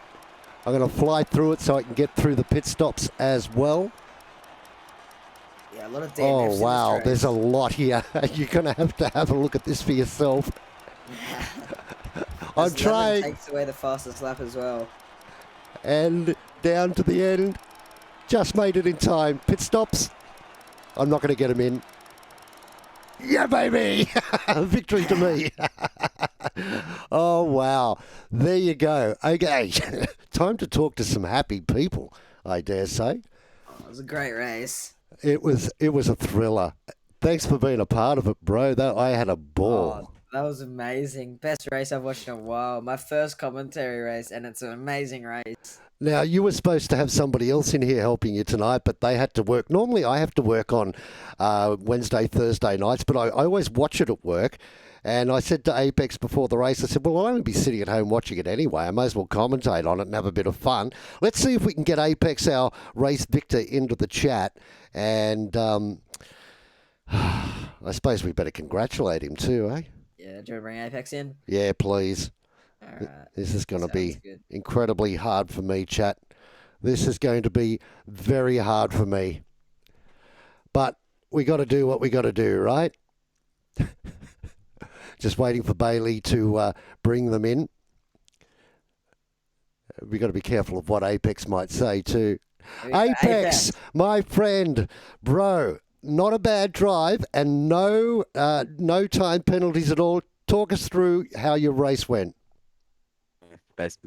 I'm going to fly through it so I can get through the pit stops as well. Yeah, a lot of Oh, DNFs in wow. this There's a race. lot here. You're going to have a look at this for yourself. I'm As Lemon trying. takes away the fastest lap as well. And down to the end. Just made it in time. Pit stops. I'm not going to get him in. Yeah, baby! Victory to me. Oh, wow. There you go. Okay. Time to talk to some happy people, I dare say. Oh, it was a great race. It was a thriller. Thanks for being a part of it, bro. That I had a Oh, ball. that was amazing. Best race I've watched in a while. My first commentary race, and it's an amazing race. Now, you were supposed to have somebody else in here helping you tonight, but they had to work. Normally, I have to work on Wednesday, Thursday nights, but I always watch it at work. And I said to Apex before the race, I said, well, I'll only be sitting at home watching it anyway. I may as well commentate on it and have a bit of fun. Let's see if we can get Apex, our race victor, into the chat. And I suppose we better congratulate him too, eh? Yeah, do you want to bring Apex in? Yeah, please. Alright. This is going to Sounds be good. incredibly hard for me, chat. This is going to be very hard for me. But we got to do what we got to do, right? Just waiting for Bailey to bring them in. We got to be careful of what Apex might say too. Here we go, Apex, my friend, bro, not a bad drive and no time penalties at all. Talk us through how your race went.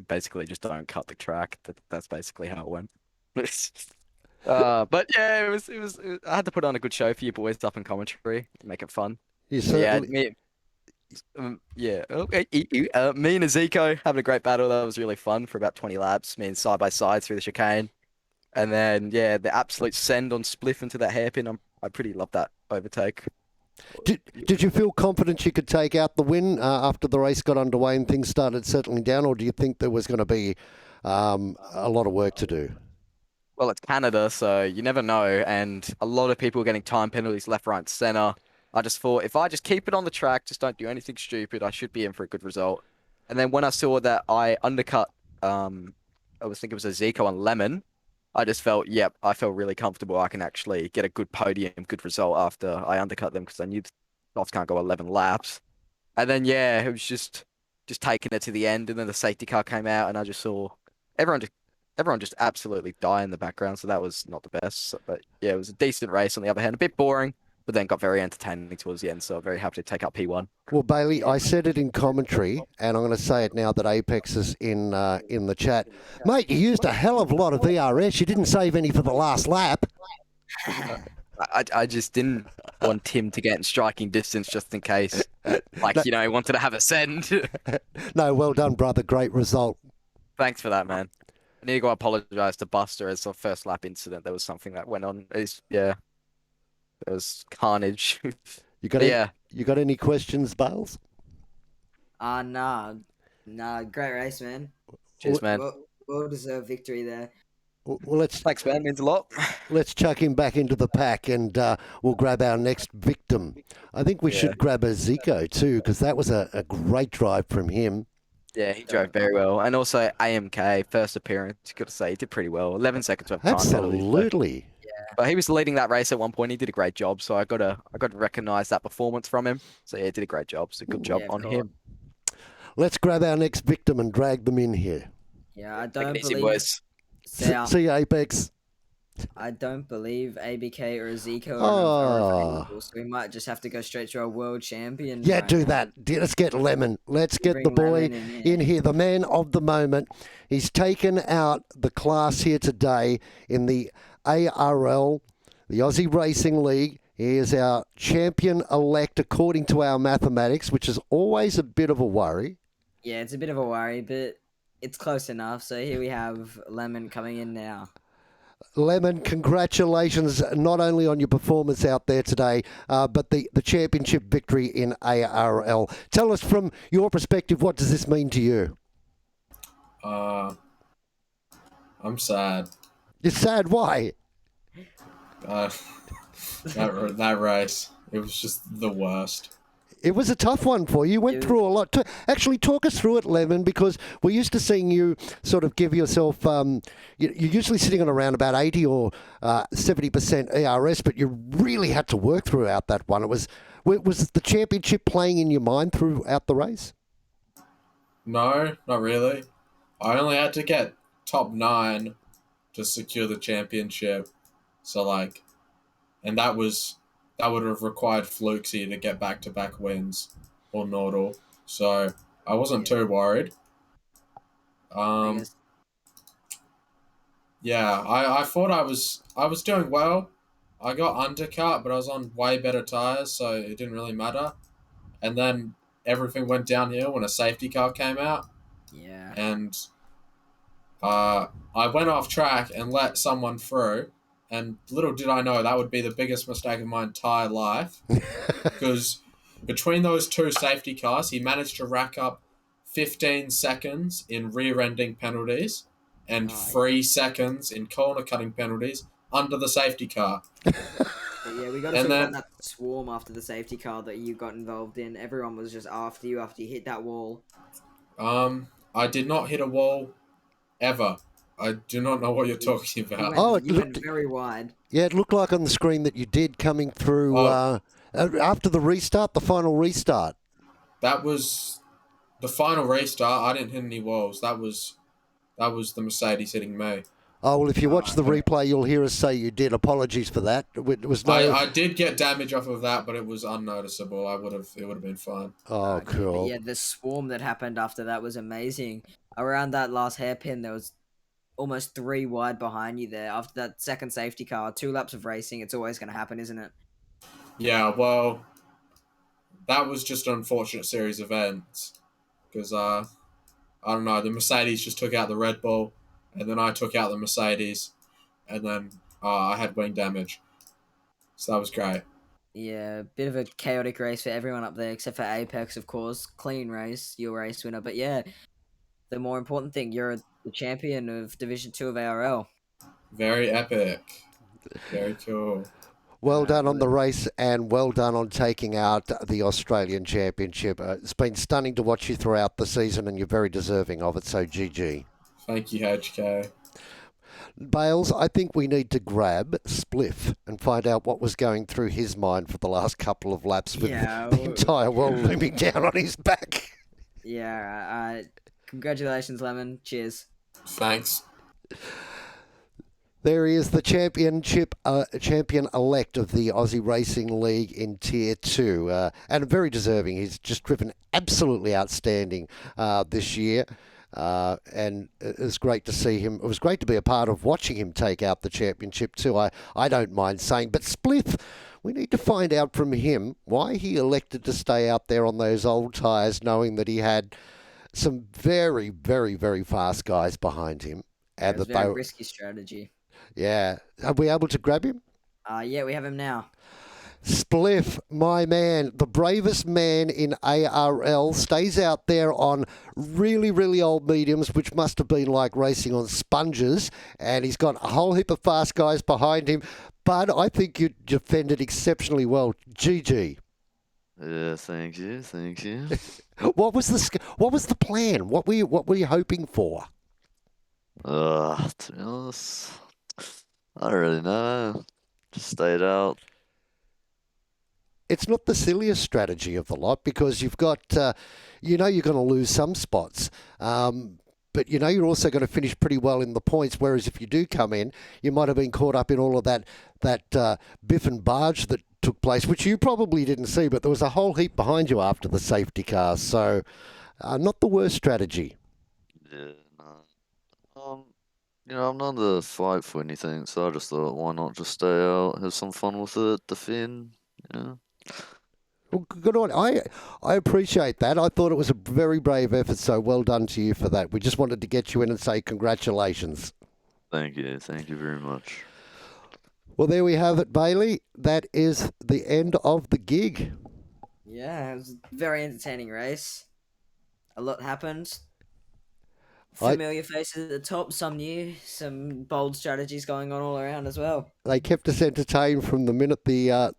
Basically, just don't cut the track. That's basically how it went. But yeah, it was. I had to put on a good show for you boys up in commentary, make it fun. You Yeah, certainly, Okay. Me and Ezekiel having a great battle. That was really fun for about 20 laps. Me and side by side through the chicane, and then yeah, the absolute send on Spliff into that hairpin. I pretty love that overtake. did you feel confident you could take out the win after the race got underway and things started settling down, or do you think there was going to be a lot of work to do? Well, it's Canada, so you never know, and a lot of people are getting time penalties left, right, and center. I just thought if I just keep it on the track, just don't do anything stupid, I should be in for a good result. And then when I saw that I undercut, I was thinking it was a Zico on Lemon, I just felt, yep, I felt really comfortable. I can actually get a good podium, good result after I undercut them because I knew the softs can't go 11 laps. And then yeah, it was just taking it to the end, and then the safety car came out, and I just saw everyone just everyone just absolutely die in the background. So that was not the best. But yeah, it was a decent race. On the other hand, a bit boring, but then got very entertaining towards the end. So very happy to take up P1. Well, Bailey, I said it in commentary, and I'm going to say it now that Apex is in the chat. Mate, you used a hell of a lot of VRS. You didn't save any for the last lap. I just didn't want him to get in striking distance just in case. Like, he wanted to have a send. No, well done, brother. Great result. Thanks for that, man. I need to go apologize to Buster as a first lap incident. There was something that went on. Yeah, there was carnage. You got you got any questions, Bales? Nah, great race, man. Cheers, man. Well deserved victory there. Well, Thanks, man. Means a lot. let's chuck him back into the pack, and we'll grab our next victim. I think we should grab a Zico too, because that was a great drive from him. Yeah, he drove very well. And also AMK, first appearance, got to say, he did pretty well. 11 seconds of time. Absolutely. But he was leading that race at one point. He did a great job. So I got to recognize that performance from him. So yeah, he did a great job. So good job on him. Let's grab our next victim and drag them in here. Yeah, I Take don't it easy, believe. boys. See you, Apex. I don't believe ABK or Zico Oh. are available, so we might just have to go straight to our world champion. Yeah, right do now. that. Let's get Lemon. Let's get Bring the boy Lemon in here, the man of the moment. He's taken out the class here today in the ARL, the Aussie Racing League. He is our champion-elect according to our mathematics, which is always a bit of a worry. Yeah, it's a bit of a worry, but it's close enough. So here we have Lemon coming in now. Lemon, congratulations not only on your performance out there today, but the championship victory in ARL. Tell us from your perspective, what does this mean to you? I'm sad. You're sad, why? That race, it was just the worst. It was a tough one for you. You went through a lot. Actually, talk us through it, Lemon, because we're used to seeing you sort of give yourself. You're usually sitting on around about 80 or 70% ERS, but you really had to work throughout that one. Was the championship playing in your mind throughout the race? No, not really. I only had to get top 9 to secure the championship. So and that would have required Flukesy to get back-to-back wins or Nordal. So I wasn't too worried. I guess. Yeah, I thought I was doing well. I got undercut, but I was on way better tires, so it didn't really matter. And then everything went downhill when a safety car came out, Yeah. and I went off track and let someone through. And little did I know that would be the biggest mistake of my entire life, because between those two safety cars, he managed to rack up 15 seconds in rear-ending penalties and 3 seconds in corner cutting penalties under the safety car. But yeah, we got to And talk about then that swarm after the safety car that you got involved in. Everyone was just after you hit that wall. I did not hit a wall ever. I do not know what you're talking about. You went very wide. Yeah, it looked like on the screen that you did coming through Oh. after the restart, the final restart. That was the final restart. I didn't hit any walls. That was the Mercedes hitting me. Oh, well, if you watch the replay, you'll hear us say you did. Apologies for that. It was no... I did get damage off of that, but it was unnoticeable. It would have been fine. Oh, cool. But yeah, the swarm that happened after that was amazing. Around that last hairpin, there was almost 3 wide behind you there. After that second safety car, 2 laps of racing, it's always going to happen, isn't it? Yeah, well, that was just an unfortunate series of events because I don't know. The Mercedes just took out the Red Bull, and then I took out the Mercedes, and then I had wing damage. So that was great. Yeah, bit of a chaotic race for everyone up there, except for Apex, of course. Clean race, your race winner. But yeah, the more important thing, you're the champion of Division 2 of ARL. Very epic. Very cool. Well done on the race and well done on taking out the Australian Championship. It's been stunning to watch you throughout the season and you're very deserving of it, so GG. Thank you, HK. Bales, I think we need to grab Spliff and find out what was going through his mind for the last couple of laps with the entire world looming down on his back. Yeah, congratulations, Lemon. Cheers. Thanks. There he is, the champion-elect of the Aussie Racing League in Tier 2. And very deserving. He's just driven absolutely outstanding this year. And it was great to see him. It was great to be a part of watching him take out the championship too. I don't mind saying. But Spliff, we need to find out from him why he elected to stay out there on those old tyres, knowing that he had some very, very, very fast guys behind him. And that very risky strategy. Yeah. Are we able to grab him? Yeah, we have him now. Spliff, my man, the bravest man in ARL, stays out there on really, really old mediums, which must have been like racing on sponges, and he's got a whole heap of fast guys behind him. But I think you defended exceptionally well. GG. Yeah, thank you. What was the plan? What were you hoping for? To be honest, I don't really know. Just stayed out. It's not the silliest strategy of the lot because you've got, you're going to lose some spots. But you're also going to finish pretty well in the points. Whereas if you do come in, you might have been caught up in all of that biff and barge that took place, which you probably didn't see. But there was a whole heap behind you after the safety car. So not the worst strategy. Yeah, no. I'm not in the fight for anything, so I just thought, why not just stay out, have some fun with it, defend, Well, good on. I appreciate that. I thought it was a very brave effort, so well done to you for that. We just wanted to get you in and say congratulations. Thank you very much. Well, there we have it, Bailey. That is the end of the gig. Yeah, it was a very entertaining race. A lot happened. Familiar faces at the top, some new, some bold strategies going on all around as well. They kept us entertained from the minute the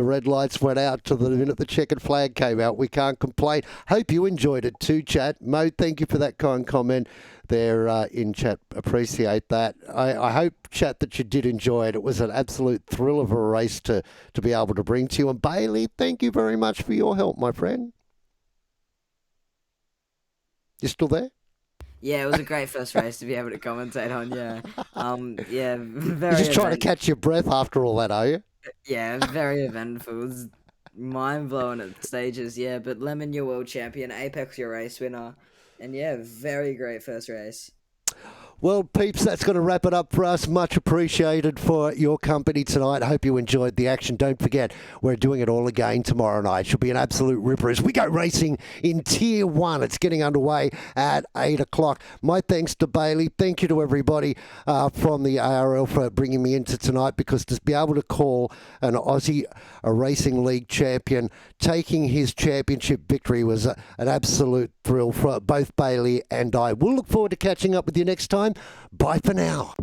red lights went out to the minute the checkered flag came out. We can't complain. Hope you enjoyed it too, chat. Mo, thank you for that kind comment there in chat. Appreciate that. I hope, chat, that you did enjoy it. It was an absolute thrill of a race to be able to bring to you. And Bailey, thank you very much for your help, my friend. You still there? Yeah, it was a great first race to be able to commentate on. Yeah, yeah, very. You're just trying to catch your breath after all that, are you? Yeah, very eventful. It was mind blowing at stages. Yeah, but Lemon, your world champion, Apex, your race winner, and yeah, very great first race. Well, peeps, that's going to wrap it up for us. Much appreciated for your company tonight. Hope you enjoyed the action. Don't forget, we're doing it all again tomorrow night. Should be an absolute ripper as we go racing in Tier 1. It's getting underway at 8 o'clock. My thanks to Bailey. Thank you to everybody from the ARL for bringing me into tonight, because to be able to call an Aussie a Racing League champion taking his championship victory was an absolute thrill for both Bailey and I. We'll look forward to catching up with you next time. Bye for now.